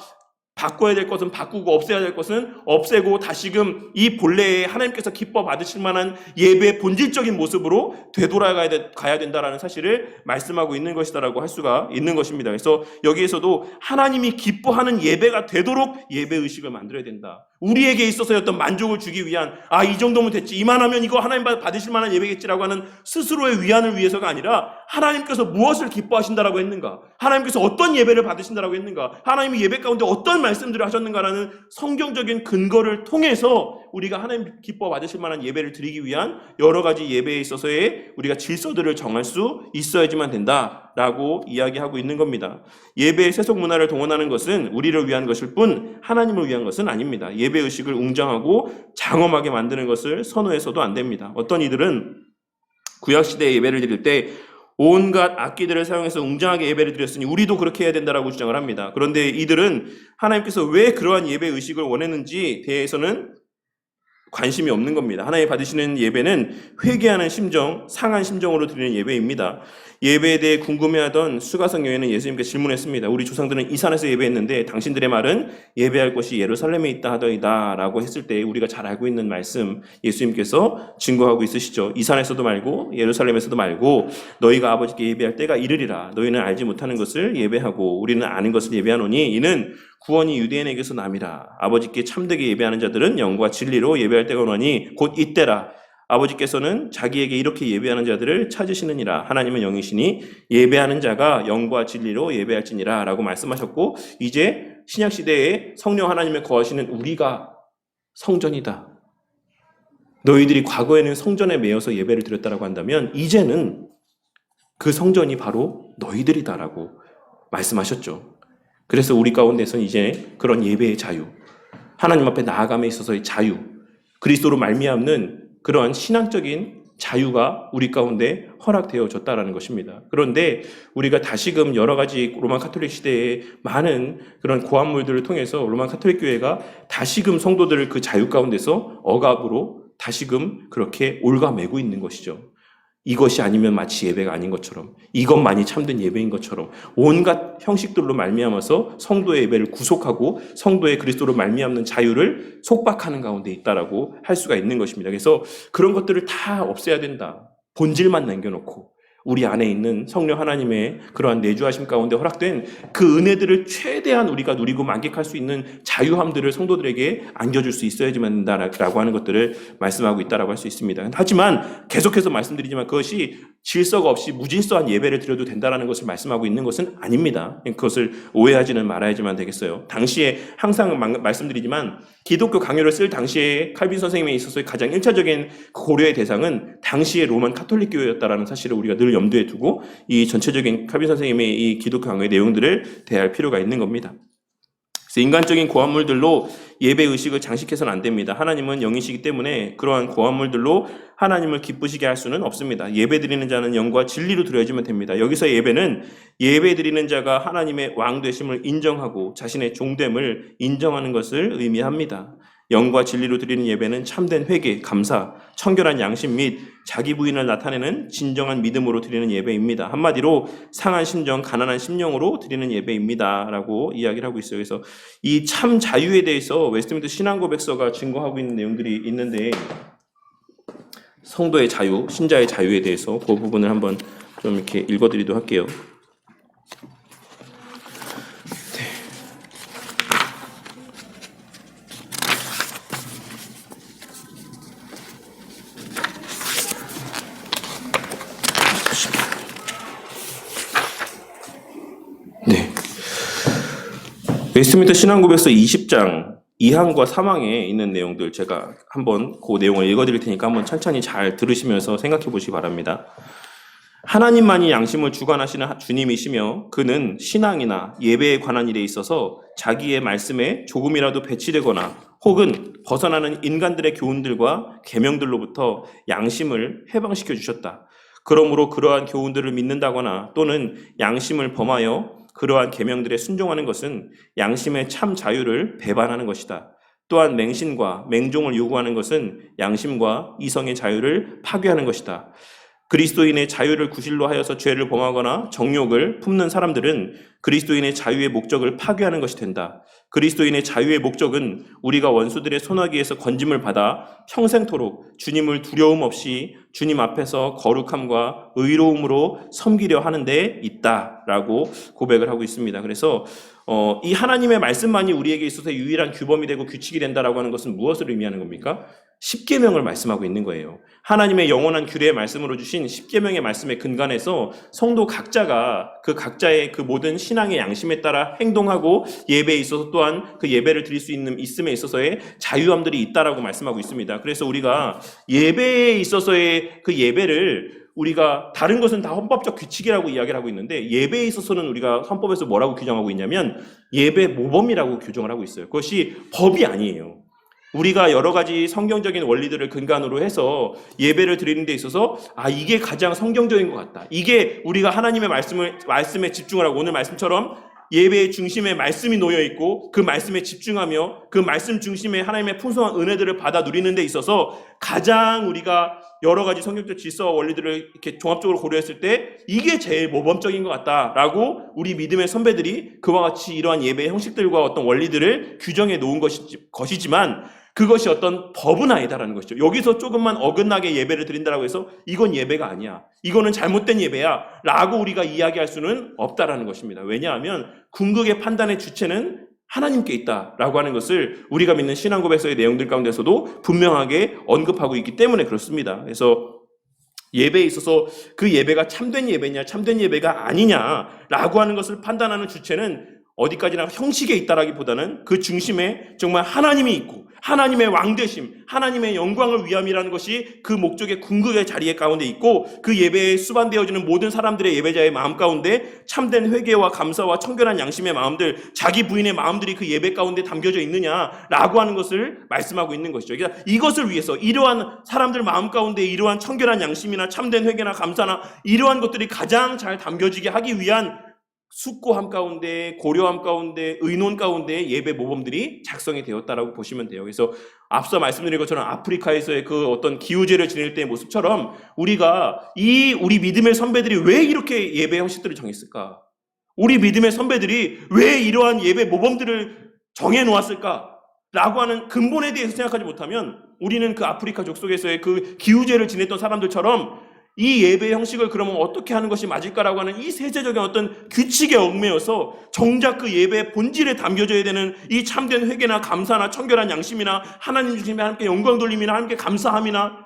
바꿔야 될 것은 바꾸고 없애야 될 것은 없애고 다시금 이 본래의 하나님께서 기뻐 받으실 만한 예배의 본질적인 모습으로 되돌아가야 된다라는 사실을 말씀하고 있는 것이다라고 할 수가 있는 것입니다. 그래서 여기에서도 하나님이 기뻐하는 예배가 되도록 예배의식을 만들어야 된다. 우리에게 있어서의 어떤 만족을 주기 위한 이 정도면 됐지 이만하면 이거 하나님 받으실 만한 예배겠지라고 하는 스스로의 위안을 위해서가 아니라 하나님께서 무엇을 기뻐하신다라고 했는가, 하나님께서 어떤 예배를 받으신다라고 했는가, 하나님이 예배 가운데 어떤 말씀들을 하셨는가라는 성경적인 근거를 통해서 우리가 하나님 기뻐 받으실 만한 예배를 드리기 위한 여러 가지 예배에 있어서의 우리가 질서들을 정할 수 있어야지만 된다라고 이야기하고 있는 겁니다. 예배의 세속 문화를 동원하는 것은 우리를 위한 것일 뿐 하나님을 위한 것은 아닙니다. 예배의식을 웅장하고 장엄하게 만드는 것을 선호해서도 안 됩니다. 어떤 이들은 구약시대에 예배를 드릴 때 온갖 악기들을 사용해서 웅장하게 예배를 드렸으니 우리도 그렇게 해야 된다라고 주장을 합니다. 그런데 이들은 하나님께서 왜 그러한 예배의식을 원했는지 대해서는 관심이 없는 겁니다. 하나님 받으시는 예배는 회개하는 심정, 상한 심정으로 드리는 예배입니다. 예배에 대해 궁금해하던 수가성 여인은 예수님께 질문했습니다. 우리 조상들은 이 산에서 예배했는데 당신들의 말은 예배할 곳이 예루살렘에 있다 하더이다 라고 했을 때 우리가 잘 알고 있는 말씀 예수님께서 증거하고 있으시죠. 이 산에서도 말고 예루살렘에서도 말고 너희가 아버지께 예배할 때가 이르리라. 너희는 알지 못하는 것을 예배하고 우리는 아는 것을 예배하노니 이는 구원이 유대인에게서 남이라. 아버지께 참되게 예배하는 자들은 영과 진리로 예배할 때가 오나니 곧 이때라. 아버지께서는 자기에게 이렇게 예배하는 자들을 찾으시느니라. 하나님은 영이시니 예배하는 자가 영과 진리로 예배할지니라 라고 말씀하셨고, 이제 신약시대에 성령 하나님의 거하시는 우리가 성전이다. 너희들이 과거에는 성전에 매여서 예배를 드렸다라고 한다면 이제는 그 성전이 바로 너희들이다라고 말씀하셨죠. 그래서 우리 가운데서는 이제 그런 예배의 자유, 하나님 앞에 나아감에 있어서의 자유, 그리스도로 말미암는 그러한 신앙적인 자유가 우리 가운데 허락되어졌다라는 것입니다. 그런데 우리가 다시금 여러 가지 로마 카톨릭 시대의 많은 그런 고한물들을 통해서 로마 카톨릭 교회가 다시금 성도들을 그 자유 가운데서 억압으로 다시금 그렇게 올가매고 있는 것이죠. 이것이 아니면 마치 예배가 아닌 것처럼, 이것만이 참된 예배인 것처럼 온갖 형식들로 말미암아서 성도의 예배를 구속하고 성도의 그리스도로 말미암는 자유를 속박하는 가운데 있다라고 할 수가 있는 것입니다. 그래서 그런 것들을 다 없애야 된다. 본질만 남겨놓고 우리 안에 있는 성령 하나님의 그러한 내주하심 가운데 허락된 그 은혜들을 최대한 우리가 누리고 만끽할 수 있는 자유함들을 성도들에게 안겨줄 수 있어야지만 된다라고 하는 것들을 말씀하고 있다라고 할 수 있습니다. 하지만 계속해서 말씀드리지만 그것이 질서가 없이 무질서한 예배를 드려도 된다라는 것을 말씀하고 있는 것은 아닙니다. 그것을 오해하지는 말아야지만 되겠어요. 당시에 항상 말씀드리지만 기독교 강요를 쓸 당시에 칼빈 선생님에 있어서의 가장 1차적인 고려의 대상은 당시의 로만 카톨릭 교회였다라는 사실을 우리가 늘 염두에 두고 이 전체적인 칼빈 선생님의 이 기독교 강요의 내용들을 대할 필요가 있는 겁니다. 그래서 인간적인 고한물들로 예배 의식을 장식해서는 안 됩니다. 하나님은 영이시기 때문에 그러한 고한물들로 하나님을 기쁘시게 할 수는 없습니다. 예배 드리는 자는 영과 진리로 드려야지만 됩니다. 여기서 예배는 예배 드리는 자가 하나님의 왕 되심을 인정하고 자신의 종됨을 인정하는 것을 의미합니다. 영과 진리로 드리는 예배는 참된 회개, 감사, 청결한 양심 및 자기 부인을 나타내는 진정한 믿음으로 드리는 예배입니다. 한마디로 상한 심정, 가난한 심령으로 드리는 예배입니다. 라고 이야기를 하고 있어요. 그래서 이 참 자유에 대해서 웨스트민스터 신앙고백서가 증거하고 있는 내용들이 있는데 성도의 자유, 신자의 자유에 대해서 그 부분을 한번 좀 이렇게 읽어드리도록 할게요. 웨스트민스터 신앙고백서 20장 2항과 3항에 있는 내용들 제가 한번 그 내용을 읽어드릴 테니까 한번 천천히 잘 들으시면서 생각해 보시기 바랍니다. 하나님만이 양심을 주관하시는 주님이시며 그는 신앙이나 예배에 관한 일에 있어서 자기의 말씀에 조금이라도 배치되거나 혹은 벗어나는 인간들의 교훈들과 계명들로부터 양심을 해방시켜 주셨다. 그러므로 그러한 교훈들을 믿는다거나 또는 양심을 범하여 그러한 계명들에 순종하는 것은 양심의 참 자유를 배반하는 것이다. 또한 맹신과 맹종을 요구하는 것은 양심과 이성의 자유를 파괴하는 것이다. 그리스도인의 자유를 구실로 하여서 죄를 범하거나 정욕을 품는 사람들은 그리스도인의 자유의 목적을 파괴하는 것이 된다. 그리스도인의 자유의 목적은 우리가 원수들의 손아귀에서 건짐을 받아 평생토록 주님을 두려움 없이 주님 앞에서 거룩함과 의로움으로 섬기려 하는 데 있다라고 고백을 하고 있습니다. 그래서 이 하나님의 말씀만이 우리에게 있어서 유일한 규범이 되고 규칙이 된다라고 하는 것은 무엇을 의미하는 겁니까? 십계명을 말씀하고 있는 거예요. 하나님의 영원한 규례의 말씀으로 주신 십계명의 말씀에 근간해서 성도 각자가 그 각자의 그 모든 신앙의 양심에 따라 행동하고 예배에 있어서 또한 그 예배를 드릴 수 있는 있음에 있어서의 자유함들이 있다라고 말씀하고 있습니다. 그래서 우리가 예배에 있어서의 그 예배를 우리가 다른 것은 다 헌법적 규칙이라고 이야기를 하고 있는데 예배에 있어서는 우리가 헌법에서 뭐라고 규정하고 있냐면 예배 모범이라고 규정을 하고 있어요. 그것이 법이 아니에요. 우리가 여러 가지 성경적인 원리들을 근간으로 해서 예배를 드리는 데 있어서 이게 가장 성경적인 것 같다. 이게 우리가 하나님의 말씀에 집중을 하고 오늘 말씀처럼 예배의 중심에 말씀이 놓여 있고 그 말씀에 집중하며 그 말씀 중심에 하나님의 풍성한 은혜들을 받아 누리는 데 있어서 가장 우리가 여러 가지 성경적 질서와 원리들을 이렇게 종합적으로 고려했을 때 이게 제일 모범적인 것 같다라고 우리 믿음의 선배들이 그와 같이 이러한 예배의 형식들과 어떤 원리들을 규정해 놓은 것이지만 그것이 어떤 법은 아니다라는 것이죠. 여기서 조금만 어긋나게 예배를 드린다라고 해서 이건 예배가 아니야, 이거는 잘못된 예배야 라고 우리가 이야기할 수는 없다라는 것입니다. 왜냐하면 궁극의 판단의 주체는 하나님께 있다라고 하는 것을 우리가 믿는 신앙고백서의 내용들 가운데서도 분명하게 언급하고 있기 때문에 그렇습니다. 그래서 예배에 있어서 그 예배가 참된 예배냐 참된 예배가 아니냐라고 하는 것을 판단하는 주체는 어디까지나 형식에 있다라기보다는 그 중심에 정말 하나님이 있고 하나님의 왕되심, 하나님의 영광을 위함이라는 것이 그 목적의 궁극의 자리에 가운데 있고 그 예배에 수반되어지는 모든 사람들의 예배자의 마음 가운데 참된 회개와 감사와 청결한 양심의 마음들, 자기 부인의 마음들이 그 예배 가운데 담겨져 있느냐라고 하는 것을 말씀하고 있는 것이죠. 그러니까 이것을 위해서 이러한 사람들 마음 가운데 이러한 청결한 양심이나 참된 회개나 감사나 이러한 것들이 가장 잘 담겨지게 하기 위한 숙고함 가운데, 고려함 가운데, 의논 가운데 예배 모범들이 작성이 되었다라고 보시면 돼요. 그래서 앞서 말씀드린 것처럼 아프리카에서의 그 어떤 기우제를 지낼 때의 모습처럼 우리가 우리 믿음의 선배들이 왜 이렇게 예배 형식들을 정했을까? 우리 믿음의 선배들이 왜 이러한 예배 모범들을 정해 놓았을까? 라고 하는 근본에 대해서 생각하지 못하면 우리는 그 아프리카 족속에서의 그 기우제를 지냈던 사람들처럼 이 예배 형식을 그러면 어떻게 하는 것이 맞을까라고 하는 이 세제적인 어떤 규칙에 얽매여서 정작 그 예배의 본질에 담겨져야 되는 이 참된 회개나 감사나 청결한 양심이나 하나님 중심에 함께 영광 돌림이나 함께 감사함이나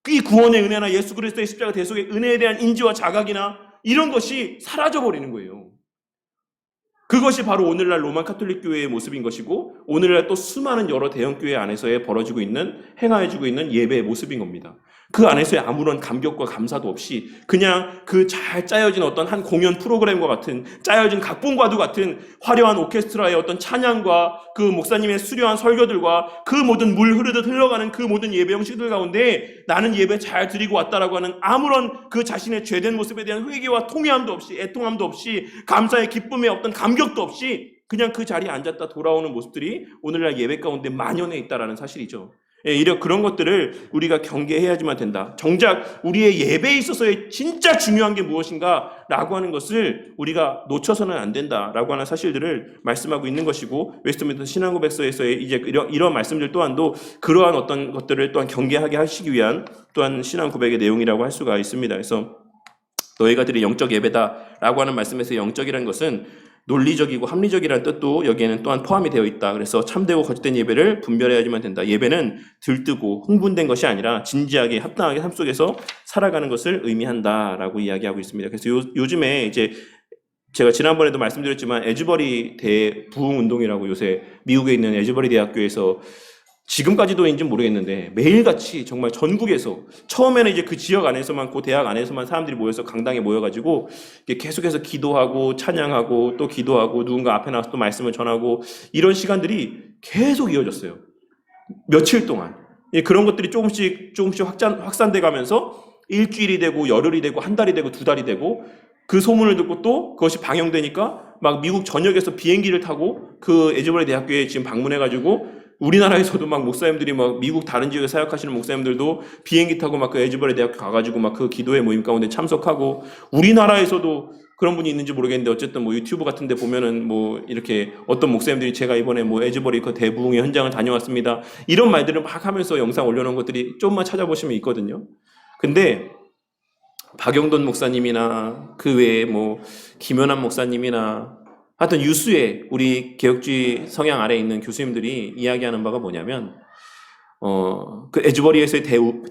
이 구원의 은혜나 예수 그리스도의 십자가 대속의 은혜에 대한 인지와 자각이나 이런 것이 사라져버리는 거예요. 그것이 바로 오늘날 로마 카톨릭 교회의 모습인 것이고 오늘날 또 수많은 여러 대형 교회 안에서의 벌어지고 있는 행하여지고 있는 예배의 모습인 겁니다. 그 안에서의 아무런 감격과 감사도 없이 그냥 그 잘 짜여진 어떤 한 공연 프로그램과 같은 짜여진 각본과도 같은 화려한 오케스트라의 어떤 찬양과 그 목사님의 수려한 설교들과 그 모든 물 흐르듯 흘러가는 그 모든 예배 형식들 가운데 나는 예배 잘 드리고 왔다라고 하는 아무런 그 자신의 죄된 모습에 대한 회개와 통회함도 없이 애통함도 없이 감사의 기쁨의 어떤 감격도 없이 그냥 그 자리에 앉았다 돌아오는 모습들이 오늘날 예배 가운데 만연해 있다라는 사실이죠. 이런 그런 것들을 우리가 경계해야지만 된다. 정작 우리의 예배에 있어서의 진짜 중요한 게 무엇인가 라고 하는 것을 우리가 놓쳐서는 안 된다라고 하는 사실들을 말씀하고 있는 것이고 웨스트민스터 신앙고백서에서의 이제 이런 말씀들 또한도 그러한 어떤 것들을 또한 경계하게 하시기 위한 또한 신앙고백의 내용이라고 할 수가 있습니다. 그래서 너희가 드린 영적 예배다라고 하는 말씀에서 영적이라는 것은 논리적이고 합리적이라는 뜻도 여기에는 또한 포함이 되어 있다. 그래서 참되고 거짓된 예배를 분별해야지만 된다. 예배는 들뜨고 흥분된 것이 아니라 진지하게 합당하게 삶 속에서 살아가는 것을 의미한다라고 이야기하고 있습니다. 그래서 요즘에 이제 제가 지난번에도 말씀드렸지만 에즈버리 대부흥 운동이라고 요새 미국에 있는 에즈버리 대학교에서 지금까지도인지 모르겠는데 매일같이 정말 전국에서 처음에는 이제 그 지역 안에서만 그 대학 안에서만 사람들이 모여서 강당에 모여가지고 계속해서 기도하고 찬양하고 또 기도하고 누군가 앞에 나와서 또 말씀을 전하고 이런 시간들이 계속 이어졌어요. 며칠 동안 그런 것들이 조금씩 확산돼 가면서 일주일이 되고 열흘이 되고 한 달이 되고 두 달이 되고 그 소문을 듣고 또 그것이 방영되니까 막 미국 전역에서 비행기를 타고 그 에즈버리 대학교에 지금 방문해가지고 우리나라에서도 막 목사님들이 막 미국 다른 지역에 사역하시는 목사님들도 비행기 타고 막 그 에즈버리 대학교 가가지고 막 그 기도회 모임 가운데 참석하고 우리나라에서도 그런 분이 있는지 모르겠는데 어쨌든 뭐 유튜브 같은 데 보면은 뭐 이렇게 어떤 목사님들이 제가 이번에 뭐 에즈버리 그 대부흥의 현장을 다녀왔습니다. 이런 말들을 막 하면서 영상 올려놓은 것들이 좀만 찾아보시면 있거든요. 근데 박영돈 목사님이나 그 외에 뭐 김연한 목사님이나 하여튼 유수의 우리 개혁주의 성향 아래에 있는 교수님들이 이야기하는 바가 뭐냐면 그 에즈버리에서의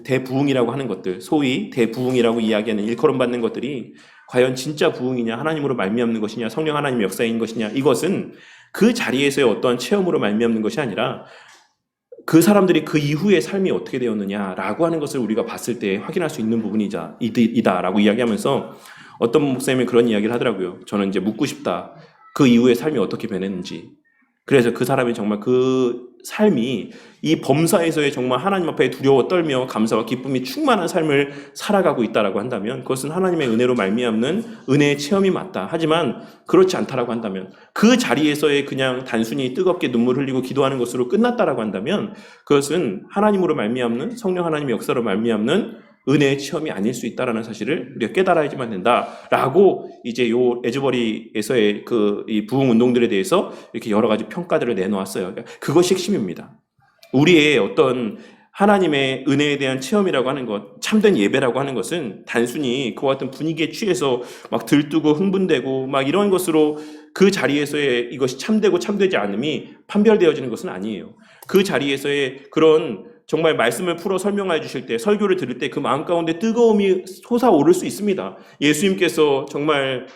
대부흥이라고 하는 것들, 소위 대부흥이라고 이야기하는 일컬음 받는 것들이 과연 진짜 부흥이냐, 하나님으로 말미암는 것이냐, 성령 하나님의 역사인 것이냐, 이것은 그 자리에서의 어떠한 체험으로 말미암는 것이 아니라 그 사람들이 그 이후의 삶이 어떻게 되었느냐라고 하는 것을 우리가 봤을 때 확인할 수 있는 부분이다라고 이야기하면서 어떤 목사님이 그런 이야기를 하더라고요. 저는 이제 묻고 싶다. 그 이후의 삶이 어떻게 변했는지. 그래서 그 사람이 정말 그 삶이 이 범사에서의 정말 하나님 앞에 두려워 떨며 감사와 기쁨이 충만한 삶을 살아가고 있다라고 한다면 그것은 하나님의 은혜로 말미암는 은혜의 체험이 맞다. 하지만 그렇지 않다라고 한다면 그 자리에서의 그냥 단순히 뜨겁게 눈물 흘리고 기도하는 것으로 끝났다라고 한다면 그것은 하나님으로 말미암는 성령 하나님의 역사로 말미암는 은혜의 체험이 아닐 수 있다라는 사실을 우리가 깨달아야지만 된다라고 이제 요 에즈버리에서의 이 부흥 운동들에 대해서 이렇게 여러 가지 평가들을 내놓았어요. 그러니까 그것이 핵심입니다. 우리의 어떤 하나님의 은혜에 대한 체험이라고 하는 것, 참된 예배라고 하는 것은 단순히 그와 같은 분위기에 취해서 막 들뜨고 흥분되고 막 이런 것으로 그 자리에서의 이것이 참되고 참되지 않음이 판별되어지는 것은 아니에요. 그 자리에서의 그런 정말 말씀을 풀어 설명해 주실 때, 설교를 들을 때 그 마음 가운데 뜨거움이 솟아오를 수 있습니다. 예수님께서 정말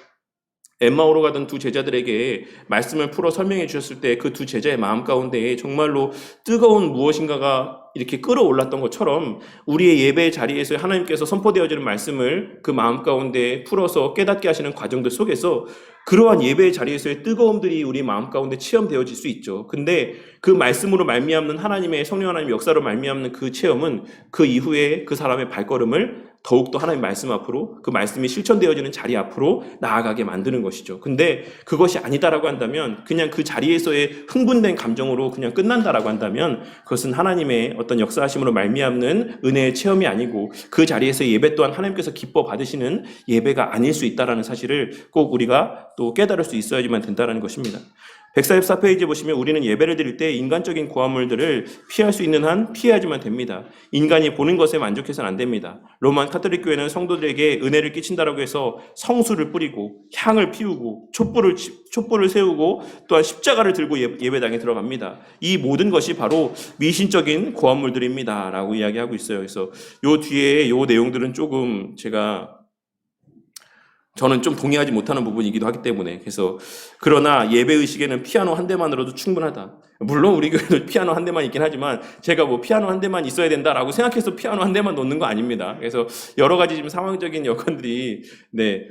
엠마오로 가던 두 제자들에게 말씀을 풀어 설명해 주셨을 때 그 두 제자의 마음 가운데 정말로 뜨거운 무엇인가가 이렇게 끌어올랐던 것처럼 우리의 예배 자리에서 하나님께서 선포되어지는 말씀을 그 마음 가운데 풀어서 깨닫게 하시는 과정들 속에서 그러한 예배의 자리에서의 뜨거움들이 우리 마음 가운데 체험되어질 수 있죠. 근데 그 말씀으로 말미암는 하나님의 성령 하나님의 역사로 말미암는 그 체험은 그 이후에 그 사람의 발걸음을 더욱더 하나님의 말씀 앞으로 그 말씀이 실천되어지는 자리 앞으로 나아가게 만드는 것이죠. 근데 그것이 아니다라고 한다면 그냥 그 자리에서의 흥분된 감정으로 그냥 끝난다라고 한다면 그것은 하나님의 어떤 역사하심으로 말미암는 은혜의 체험이 아니고 그 자리에서 예배 또한 하나님께서 기뻐 받으시는 예배가 아닐 수 있다라는 사실을 꼭 우리가 또 깨달을 수 있어야지만 된다는 것입니다. 144페이지 보시면 우리는 예배를 드릴 때 인간적인 고함물들을 피할 수 있는 한 피해야지만 됩니다. 인간이 보는 것에 만족해서는 안 됩니다. 로만 카톨릭 교회는 성도들에게 은혜를 끼친다라고 해서 성수를 뿌리고 향을 피우고 촛불을 세우고 또한 십자가를 들고 예배당에 들어갑니다. 이 모든 것이 바로 미신적인 고함물들입니다. 라고 이야기하고 있어요. 그래서 요 뒤에 요 내용들은 조금 저는 좀 동의하지 못하는 부분이기도 하기 때문에 그래서 그러나 예배의식에는 피아노 한 대만으로도 충분하다. 물론 우리 교회도 피아노 한 대만 있긴 하지만 제가 뭐 피아노 한 대만 있어야 된다라고 생각해서 피아노 한 대만 놓는 거 아닙니다. 그래서 여러 가지 지금 상황적인 여건들이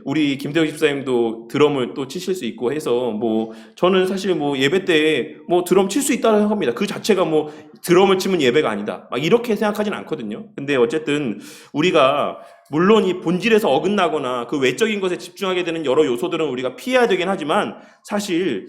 우리 김태형 집사님도 드럼을 또 치실 수 있고 해서 뭐 저는 사실 뭐 예배 때 뭐 드럼 칠 수 있다고 생각합니다. 그 자체가 뭐 드럼을 치면 예배가 아니다. 막 이렇게 생각하진 않거든요. 근데 어쨌든 우리가 물론 이 본질에서 어긋나거나 그 외적인 것에 집중하게 되는 여러 요소들은 우리가 피해야 되긴 하지만 사실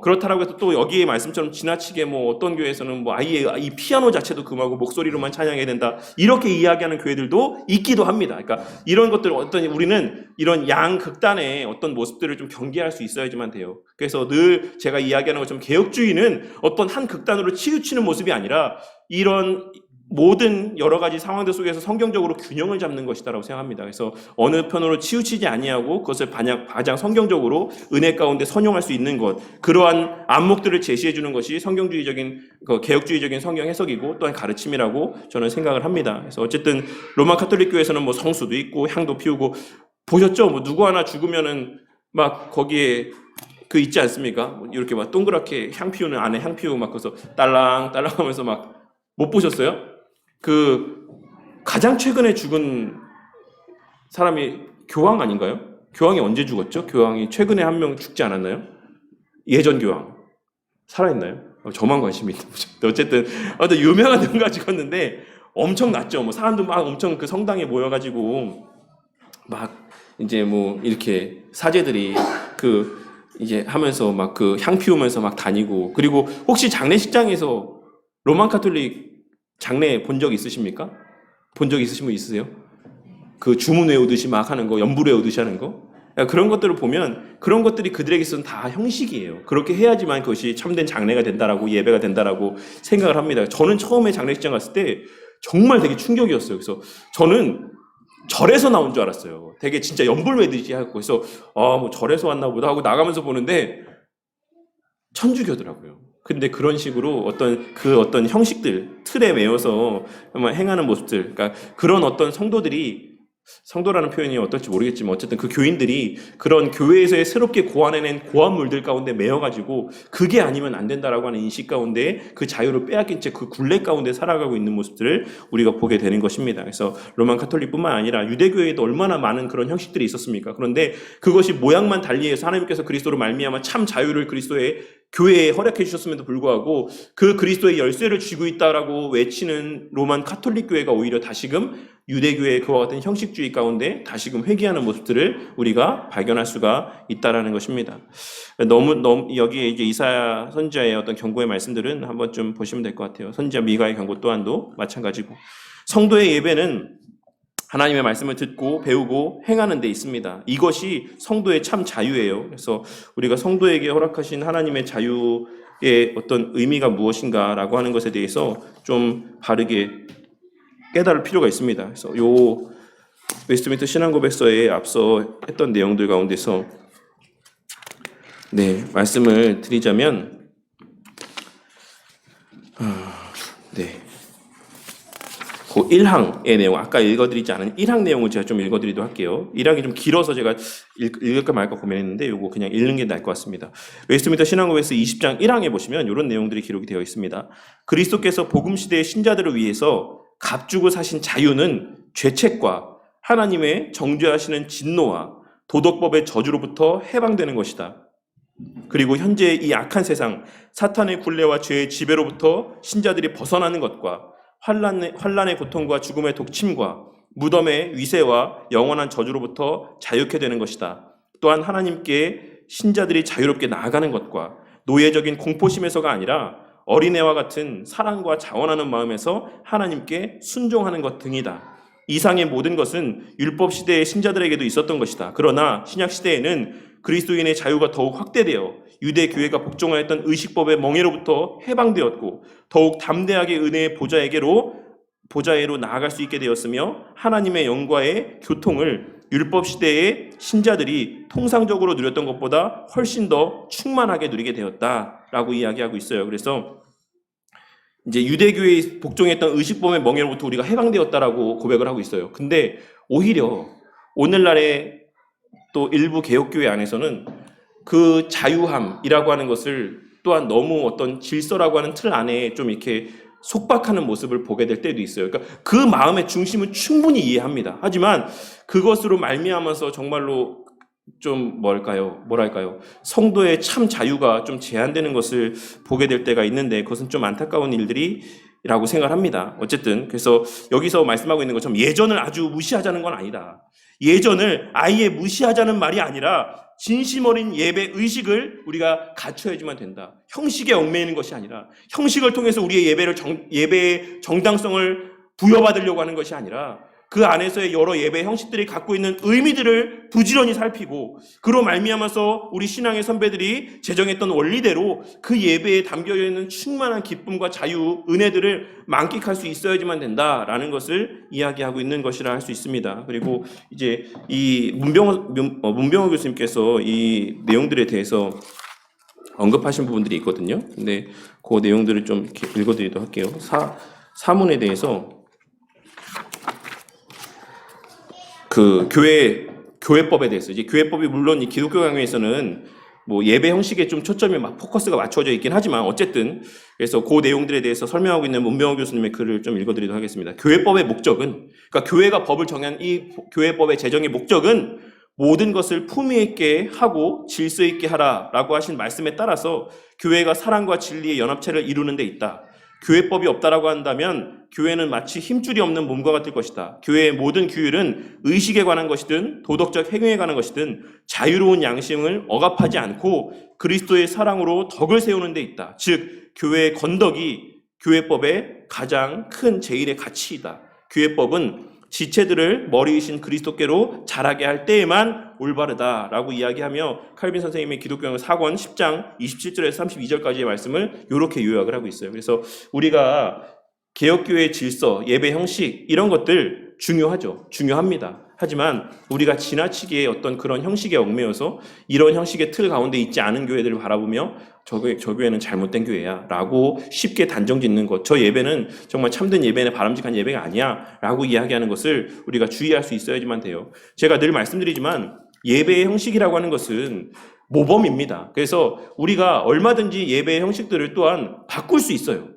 그렇다라고 해서 또 여기에 말씀처럼 지나치게 뭐 어떤 교회에서는 뭐 아예 이 피아노 자체도 금하고 목소리로만 찬양해야 된다 이렇게 이야기하는 교회들도 있기도 합니다. 그러니까 이런 것들 우리는 이런 양극단의 어떤 모습들을 좀 경계할 수 있어야지만 돼요. 그래서 늘 제가 이야기하는 것처럼 개혁주의는 어떤 한 극단으로 치우치는 모습이 아니라 이런 모든 여러 가지 상황들 속에서 성경적으로 균형을 잡는 것이다라고 생각합니다. 그래서 어느 편으로 치우치지 아니하고 그것을 가장 성경적으로 은혜 가운데 선용할 수 있는 것, 그러한 안목들을 제시해 주는 것이 성경주의적인 개혁주의적인 성경 해석이고 또한 가르침이라고 저는 생각을 합니다. 그래서 어쨌든 로마 카톨릭 교회에서는 뭐 성수도 있고 향도 피우고 보셨죠? 뭐 누구 하나 죽으면은 막 거기에 그 있지 않습니까? 이렇게 막 동그랗게 향 피우는 안에 향 피우고 막 그래서 딸랑딸랑 하면서 막 못 보셨어요? 그 가장 최근에 죽은 사람이 교황 아닌가요? 교황이 언제 죽었죠? 교황이 최근에 한 명 죽지 않았나요? 예전 교황 살아있나요? 저만 관심이 있는 거죠. 어쨌든 유명한 누군가 죽었는데 엄청났죠. 뭐 사람들 막 엄청 그 성당에 모여가지고 막 이제 뭐 이렇게 사제들이 이제 하면서 막 그 향 피우면서 막 다니고 그리고 혹시 장례식장에서 로만 카톨릭 장례 본 적 있으십니까? 본 적 있으신 분 있으세요? 그 주문 외우듯이 막 하는 거, 연불 외우듯이 하는 거? 그런 것들을 보면 그런 것들이 그들에게 있어서는 다 형식이에요. 그렇게 해야지만 그것이 참된 장례가 된다라고 예배가 된다라고 생각을 합니다. 저는 처음에 장례식장 갔을 때 정말 되게 충격이었어요. 그래서 저는 절에서 나온 줄 알았어요. 되게 진짜 연불 외듯이 하고 그래서 뭐 절에서 왔나 보다 하고 나가면서 보는데 천주교더라고요. 근데 그런 식으로 어떤 형식들, 틀에 매여서 행하는 모습들, 그러니까 그런 어떤 성도라는 표현이 어떨지 모르겠지만 어쨌든 그 교인들이 그런 교회에서의 새롭게 고안해낸 고안물들 가운데 매여가지고 그게 아니면 안 된다라고 하는 인식 가운데 그 자유를 빼앗긴 채 그 굴레 가운데 살아가고 있는 모습들을 우리가 보게 되는 것입니다. 그래서 로만 카톨릭뿐만 아니라 유대교회에도 얼마나 많은 그런 형식들이 있었습니까? 그런데 그것이 모양만 달리해서 하나님께서 그리스도로 말미암아 참 자유를 그리스도의 교회에 허락해 주셨음에도 불구하고 그 그리스도의 열쇠를 쥐고 있다라고 외치는 로만 카톨릭 교회가 오히려 다시금 유대교회의 그와 같은 형식주의 가운데 다시금 회귀하는 모습들을 우리가 발견할 수가 있다라는 것입니다. 너무 여기에 이제 이사야 선지자의 어떤 경고의 말씀들은 한번 좀 보시면 될 것 같아요. 선지자 미가의 경고 또한도 마찬가지고, 성도의 예배는 하나님의 말씀을 듣고 배우고 행하는 데 있습니다. 이것이 성도의 참 자유예요. 그래서 우리가 성도에게 허락하신 하나님의 자유의 어떤 의미가 무엇인가라고 하는 것에 대해서 좀 바르게 깨달을 필요가 있습니다. 그래서 요 웨스트민스터 신앙고백서에 앞서 했던 내용들 가운데서 말씀을 드리자면 그 1항의 내용, 아까 읽어드리지 않은 1항 내용을 제가 좀 읽어드리도록 할게요. 1항이 좀 길어서 제가 읽을까 말까 고민했는데 이거 그냥 읽는 게 나을 것 같습니다. 웨스트민스터 신앙고백서 20장 1항에 보시면 이런 내용들이 기록이 되어 있습니다. 그리스도께서 복음시대의 신자들을 위해서 값주고 사신 자유는 죄책과 하나님의 정죄하시는 진노와 도덕법의 저주로부터 해방되는 것이다. 그리고 현재 이 악한 세상, 사탄의 굴레와 죄의 지배로부터 신자들이 벗어나는 것과 환난의 고통과 죽음의 독침과 무덤의 위세와 영원한 저주로부터 자유케 되는 것이다. 또한 하나님께 신자들이 자유롭게 나아가는 것과 노예적인 공포심에서가 아니라 어린애와 같은 사랑과 자원하는 마음에서 하나님께 순종하는 것 등이다. 이상의 모든 것은 율법 시대의 신자들에게도 있었던 것이다. 그러나 신약 시대에는 그리스도인의 자유가 더욱 확대되어 유대 교회가 복종하였던 의식법의 멍에로부터 해방되었고 더욱 담대하게 은혜의 보좌에로 나아갈 수 있게 되었으며 하나님의 영과의 교통을 율법 시대의 신자들이 통상적으로 누렸던 것보다 훨씬 더 충만하게 누리게 되었다라고 이야기하고 있어요. 그래서 이제 유대교회에 복종했던 의식법의 멍에로부터 우리가 해방되었다라고 고백을 하고 있어요. 근데 오히려 오늘날의 또 일부 개혁교회 안에서는 그 자유함이라고 하는 것을 또한 너무 어떤 질서라고 하는 틀 안에 좀 이렇게 속박하는 모습을 보게 될 때도 있어요. 그러니까 그 마음의 중심은 충분히 이해합니다. 하지만 그것으로 말미암아서 정말로 좀 뭐랄까요? 성도의 참 자유가 좀 제한되는 것을 보게 될 때가 있는데 그것은 좀 안타까운 일들이라고 생각합니다. 어쨌든 그래서 여기서 말씀하고 있는 것처럼 예전을 아주 무시하자는 건 아니다. 예전을 아예 무시하자는 말이 아니라 진심 어린 예배 의식을 우리가 갖춰야지만 된다. 형식에 얽매이는 것이 아니라 형식을 통해서 우리의 예배의 정당성을 부여받으려고 하는 것이 아니라 그 안에서의 여러 예배 형식들이 갖고 있는 의미들을 부지런히 살피고 그로 말미암아서 우리 신앙의 선배들이 제정했던 원리대로 그 예배에 담겨 있는 충만한 기쁨과 자유, 은혜들을 만끽할 수 있어야지만 된다라는 것을 이야기하고 있는 것이라 할 수 있습니다. 그리고 이제 이 문병호 교수님께서 이 내용들에 대해서 언급하신 부분들이 있거든요. 근데 그 내용들을 좀 이렇게 읽어드리도록 할게요. 사문에 대해서 그 교회법에 대해서 이제 교회법이 물론 이 기독교 강요에서는 뭐 예배 형식에 좀 초점이 막 포커스가 맞춰져 있긴 하지만 어쨌든 그래서 그 내용들에 대해서 설명하고 있는 문병호 교수님의 글을 좀 읽어드리도록 하겠습니다. 교회법의 목적은 그러니까 교회가 법을 정한 이 교회법의 제정의 목적은 모든 것을 품위 있게 하고 질서 있게 하라라고 하신 말씀에 따라서 교회가 사랑과 진리의 연합체를 이루는 데 있다. 교회법이 없다라고 한다면 교회는 마치 힘줄이 없는 몸과 같을 것이다. 교회의 모든 규율은 의식에 관한 것이든 도덕적 행위에 관한 것이든 자유로운 양심을 억압하지 않고 그리스도의 사랑으로 덕을 세우는 데 있다. 즉 교회의 건덕이 교회법의 가장 큰 제일의 가치이다. 교회법은 지체들을 머리이신 그리스도께로 자라게 할 때에만 올바르다라고 이야기하며 칼빈 선생님의 기독교의 4권 10장 27절에서 32절까지의 말씀을 이렇게 요약을 하고 있어요. 그래서 우리가 개혁교회의 질서, 예배 형식 이런 것들 중요하죠. 중요합니다. 하지만 우리가 지나치게 어떤 그런 형식에 얽매여서 이런 형식의 틀 가운데 있지 않은 교회들을 바라보며 저 교회는 잘못된 교회야 라고 쉽게 단정 짓는 것, 저 예배는 정말 참된 예배는 바람직한 예배가 아니야 라고 이야기하는 것을 우리가 주의할 수 있어야지만 돼요. 제가 늘 말씀드리지만 예배의 형식이라고 하는 것은 모범입니다. 그래서 우리가 얼마든지 예배의 형식들을 또한 바꿀 수 있어요.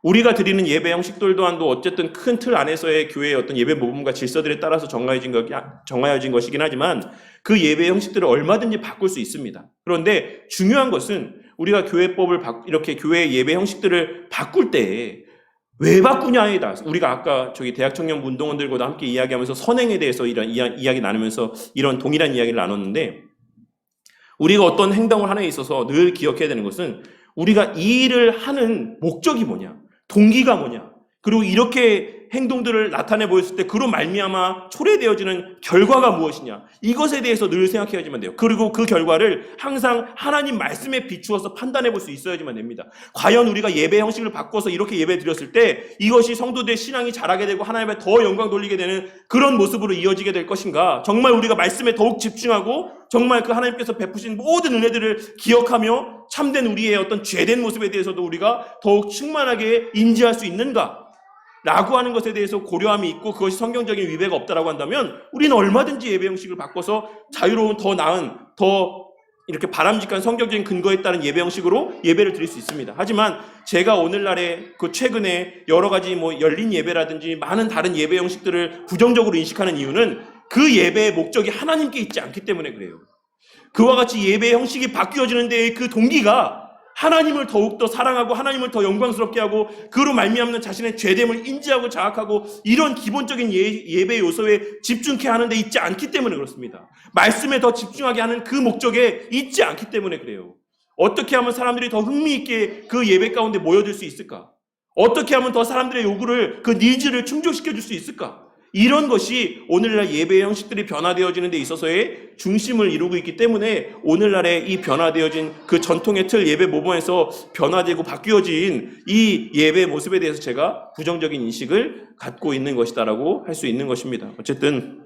우리가 드리는 예배 형식들 또한도 어쨌든 큰 틀 안에서의 교회의 어떤 예배 모범과 질서들에 따라서 정하여진 것이긴 하지만 그 예배 형식들을 얼마든지 바꿀 수 있습니다. 그런데 중요한 것은 우리가 이렇게 교회 예배 형식들을 바꿀 때 왜 바꾸냐에 따라서 우리가 아까 저기 대학 청년부 운동원들과도 함께 이야기하면서 선행에 대해서 이런 이야기 나누면서 이런 동일한 이야기를 나눴는데 우리가 어떤 행동을 하는 데 있어서 늘 기억해야 되는 것은 우리가 이 일을 하는 목적이 뭐냐, 동기가 뭐냐, 그리고 이렇게 행동들을 나타내 보였을 때 그로 말미암아 초래되어지는 결과가 무엇이냐, 이것에 대해서 늘 생각해야지만 돼요. 그리고 그 결과를 항상 하나님 말씀에 비추어서 판단해 볼 수 있어야지만 됩니다. 과연 우리가 예배 형식을 바꿔서 이렇게 예배 드렸을 때 이것이 성도들의 신앙이 자라게 되고 하나님의 더 영광 돌리게 되는 그런 모습으로 이어지게 될 것인가, 정말 우리가 말씀에 더욱 집중하고 정말 그 하나님께서 베푸신 모든 은혜들을 기억하며 참된 우리의 어떤 죄된 모습에 대해서도 우리가 더욱 충만하게 인지할 수 있는가 라고 하는 것에 대해서 고려함이 있고 그것이 성경적인 위배가 없다라고 한다면 우리는 얼마든지 예배 형식을 바꿔서 자유로운 더 나은 더 이렇게 바람직한 성경적인 근거에 따른 예배 형식으로 예배를 드릴 수 있습니다. 하지만 제가 오늘날에 그 최근에 여러 가지 열린 예배라든지 많은 다른 예배 형식들을 부정적으로 인식하는 이유는 그 예배의 목적이 하나님께 있지 않기 때문에 그래요. 그와 같이 예배 형식이 바뀌어지는 데의 그 동기가 하나님을 더욱더 사랑하고 하나님을 더 영광스럽게 하고 그로 말미암는 자신의 죄됨을 인지하고 자학하고 이런 기본적인 예배 요소에 집중케 하는 데 있지 않기 때문에 그렇습니다. 말씀에 더 집중하게 하는 그 목적에 있지 않기 때문에 그래요. 어떻게 하면 사람들이 더 흥미있게 그 예배 가운데 모여들 수 있을까? 어떻게 하면 더 사람들의 요구를, 그 니즈를 충족시켜 줄 수 있을까? 이런 것이 오늘날 예배 형식들이 변화되어지는 데 있어서의 중심을 이루고 있기 때문에 오늘날의 이 변화되어진 그 전통의 틀 예배 모범에서 변화되고 바뀌어진 이 예배 모습에 대해서 제가 부정적인 인식을 갖고 있는 것이다라고 할 수 있는 것입니다. 어쨌든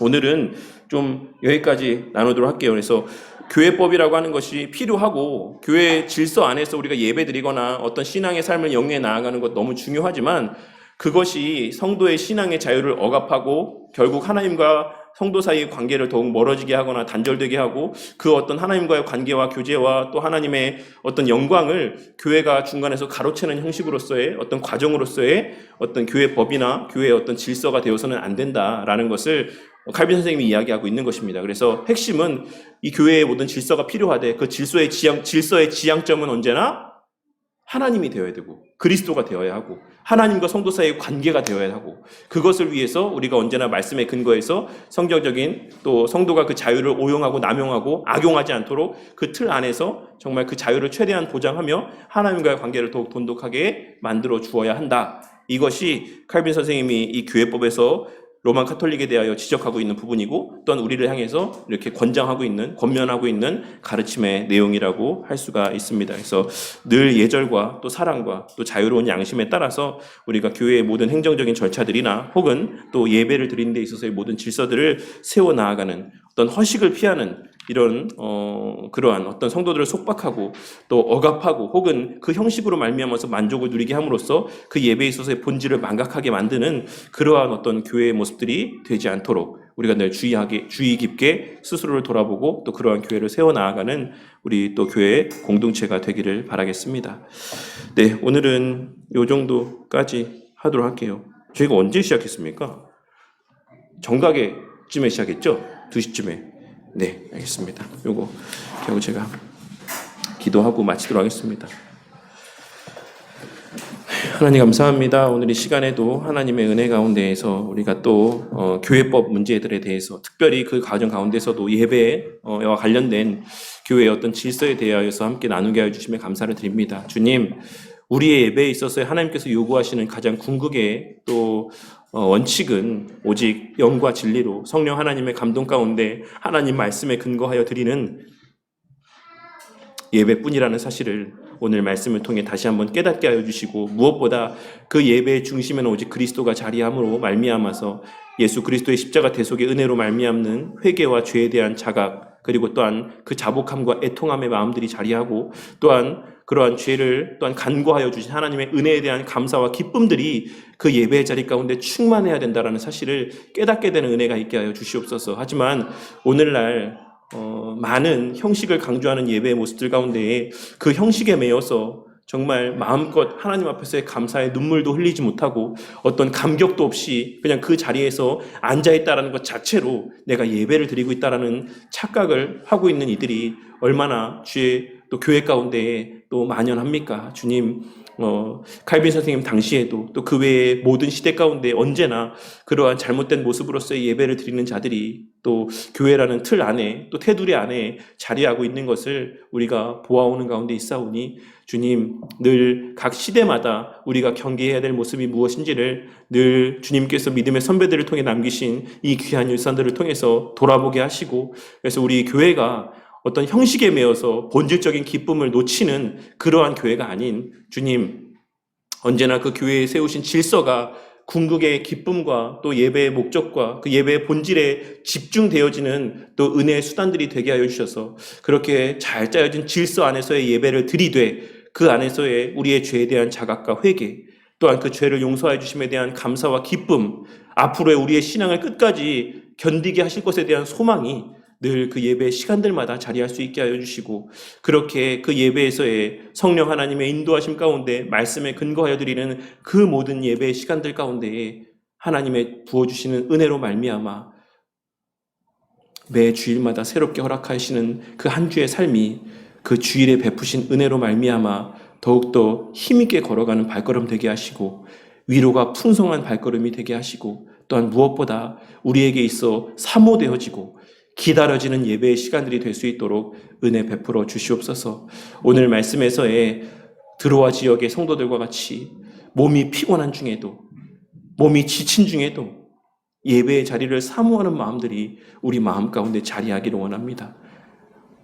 오늘은 좀 여기까지 나누도록 할게요. 그래서 교회법이라고 하는 것이 필요하고 교회 질서 안에서 우리가 예배드리거나 어떤 신앙의 삶을 영위해 나아가는 것 너무 중요하지만 그것이 성도의 신앙의 자유를 억압하고 결국 하나님과 성도 사이의 관계를 더욱 멀어지게 하거나 단절되게 하고 그 어떤 하나님과의 관계와 교제와 또 하나님의 어떤 영광을 교회가 중간에서 가로채는 형식으로서의 어떤 과정으로서의 어떤 교회 법이나 교회의 어떤 질서가 되어서는 안 된다라는 것을 칼빈 선생님이 이야기하고 있는 것입니다. 그래서 핵심은 이 교회의 모든 질서가 필요하되 그 질서의 지향점은 언제나 하나님이 되어야 되고 그리스도가 되어야 하고 하나님과 성도 사이의 관계가 되어야 하고 그것을 위해서 우리가 언제나 말씀의 근거에서 성경적인 또 성도가 그 자유를 오용하고 남용하고 악용하지 않도록 그 틀 안에서 정말 그 자유를 최대한 보장하며 하나님과의 관계를 더욱 돈독하게 만들어 주어야 한다. 이것이 칼빈 선생님이 이 교회법에서 로마 카톨릭에 대하여 지적하고 있는 부분이고 또한 우리를 향해서 이렇게 권면하고 있는 가르침의 내용이라고 할 수가 있습니다. 그래서 늘 예절과 또 사랑과 또 자유로운 양심에 따라서 우리가 교회의 모든 행정적인 절차들이나 혹은 또 예배를 드리는 데 있어서의 모든 질서들을 세워나가는 어떤 허식을 피하는 이런 그러한 어떤 성도들을 속박하고 또 억압하고 혹은 그 형식으로 말미암아서 만족을 누리게 함으로써 그 예배에 있어서의 본질을 망각하게 만드는 그러한 어떤 교회의 모습들이 되지 않도록 우리가 늘 주의 깊게 스스로를 돌아보고 또 그러한 교회를 세워나가는 우리 또 교회의 공동체가 되기를 바라겠습니다. 네, 오늘은 이 정도까지 하도록 할게요. 저희가 언제 시작했습니까? 정각에쯤에 시작했죠? 2시쯤에. 네, 알겠습니다. 요거 하고 제가 기도하고 마치도록 하겠습니다. 하나님 감사합니다. 오늘 이 시간에도 하나님의 은혜 가운데에서 우리가 또 교회법 문제들에 대해서 특별히 그 과정 가운데서도 예배와 관련된 교회의 어떤 질서에 대하여서 함께 나누게 하여 주시며 감사를 드립니다. 주님, 우리의 예배에 있어서 하나님께서 요구하시는 가장 궁극의 또 원칙은 오직 영과 진리로 성령 하나님의 감동 가운데 하나님 말씀에 근거하여 드리는 예배뿐이라는 사실을 오늘 말씀을 통해 다시 한번 깨닫게 하여 주시고 무엇보다 그 예배의 중심에는 오직 그리스도가 자리함으로 말미암아서 예수 그리스도의 십자가 대속의 은혜로 말미암는 회개와 죄에 대한 자각 그리고 또한 그 자복함과 애통함의 마음들이 자리하고 또한 그러한 죄를 또한 간구하여 주신 하나님의 은혜에 대한 감사와 기쁨들이 그 예배의 자리 가운데 충만해야 된다는 사실을 깨닫게 되는 은혜가 있게 하여 주시옵소서. 하지만 오늘날 많은 형식을 강조하는 예배의 모습들 가운데에 그 형식에 매여서 정말 마음껏 하나님 앞에서의 감사의 눈물도 흘리지 못하고 어떤 감격도 없이 그냥 그 자리에서 앉아있다라는 것 자체로 내가 예배를 드리고 있다라는 착각을 하고 있는 이들이 얼마나 주의 또 교회 가운데에 또 만연합니까? 주님, 칼빈 선생님 당시에도 또 그 외의 모든 시대 가운데 언제나 그러한 잘못된 모습으로서의 예배를 드리는 자들이 또 교회라는 틀 안에 또 테두리 안에 자리하고 있는 것을 우리가 보아오는 가운데 있사오니 주님, 늘 각 시대마다 우리가 경계해야 될 모습이 무엇인지를 늘 주님께서 믿음의 선배들을 통해 남기신 이 귀한 유산들을 통해서 돌아보게 하시고, 그래서 우리 교회가 어떤 형식에 매여서 본질적인 기쁨을 놓치는 그러한 교회가 아닌 주님, 언제나 그 교회에 세우신 질서가 궁극의 기쁨과 또 예배의 목적과 그 예배의 본질에 집중되어지는 또 은혜의 수단들이 되게 하여 주셔서 그렇게 잘 짜여진 질서 안에서의 예배를 드리되 그 안에서의 우리의 죄에 대한 자각과 회개, 또한 그 죄를 용서해 주심에 대한 감사와 기쁨, 앞으로의 우리의 신앙을 끝까지 견디게 하실 것에 대한 소망이 늘 그 예배 시간들마다 자리할 수 있게 하여 주시고, 그렇게 그 예배에서의 성령 하나님의 인도하심 가운데 말씀에 근거하여 드리는 그 모든 예배의 시간들 가운데에 하나님의 부어주시는 은혜로 말미암아 매 주일마다 새롭게 허락하시는 그 한 주의 삶이 그 주일에 베푸신 은혜로 말미암아 더욱더 힘있게 걸어가는 발걸음 되게 하시고 위로가 풍성한 발걸음이 되게 하시고, 또한 무엇보다 우리에게 있어 사모되어지고 기다려지는 예배의 시간들이 될 수 있도록 은혜 베풀어 주시옵소서. 오늘 말씀에서의 드로아 지역의 성도들과 같이 몸이 피곤한 중에도, 몸이 지친 중에도 예배의 자리를 사모하는 마음들이 우리 마음 가운데 자리하기를 원합니다.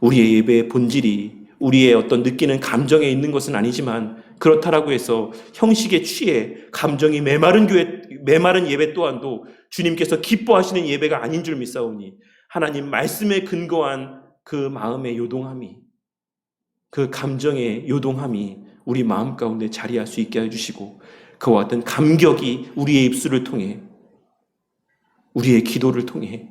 우리의 예배의 본질이 우리의 어떤 느끼는 감정에 있는 것은 아니지만, 그렇다라고 해서 형식에 취해 감정이 메마른 예배 또한도 주님께서 기뻐하시는 예배가 아닌 줄 믿사오니, 하나님 말씀에 근거한 그 마음의 요동함이, 그 감정의 요동함이 우리 마음 가운데 자리할 수 있게 해주시고, 그와 같은 감격이 우리의 입술을 통해, 우리의 기도를 통해,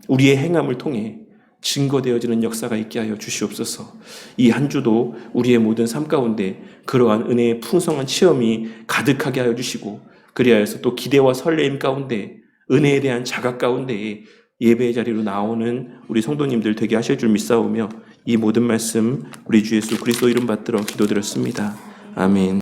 우리의 행함을 통해 증거되어지는 역사가 있게 하여 주시옵소서. 이 한 주도 우리의 모든 삶 가운데 그러한 은혜의 풍성한 체험이 가득하게 하여 주시고, 그리하여서 또 기대와 설레임 가운데 은혜에 대한 자각 가운데에 예배의 자리로 나오는 우리 성도님들 되게 하실 줄 믿사오며 이 모든 말씀 우리 주 예수 그리스도 이름 받들어 기도드렸습니다. 아멘.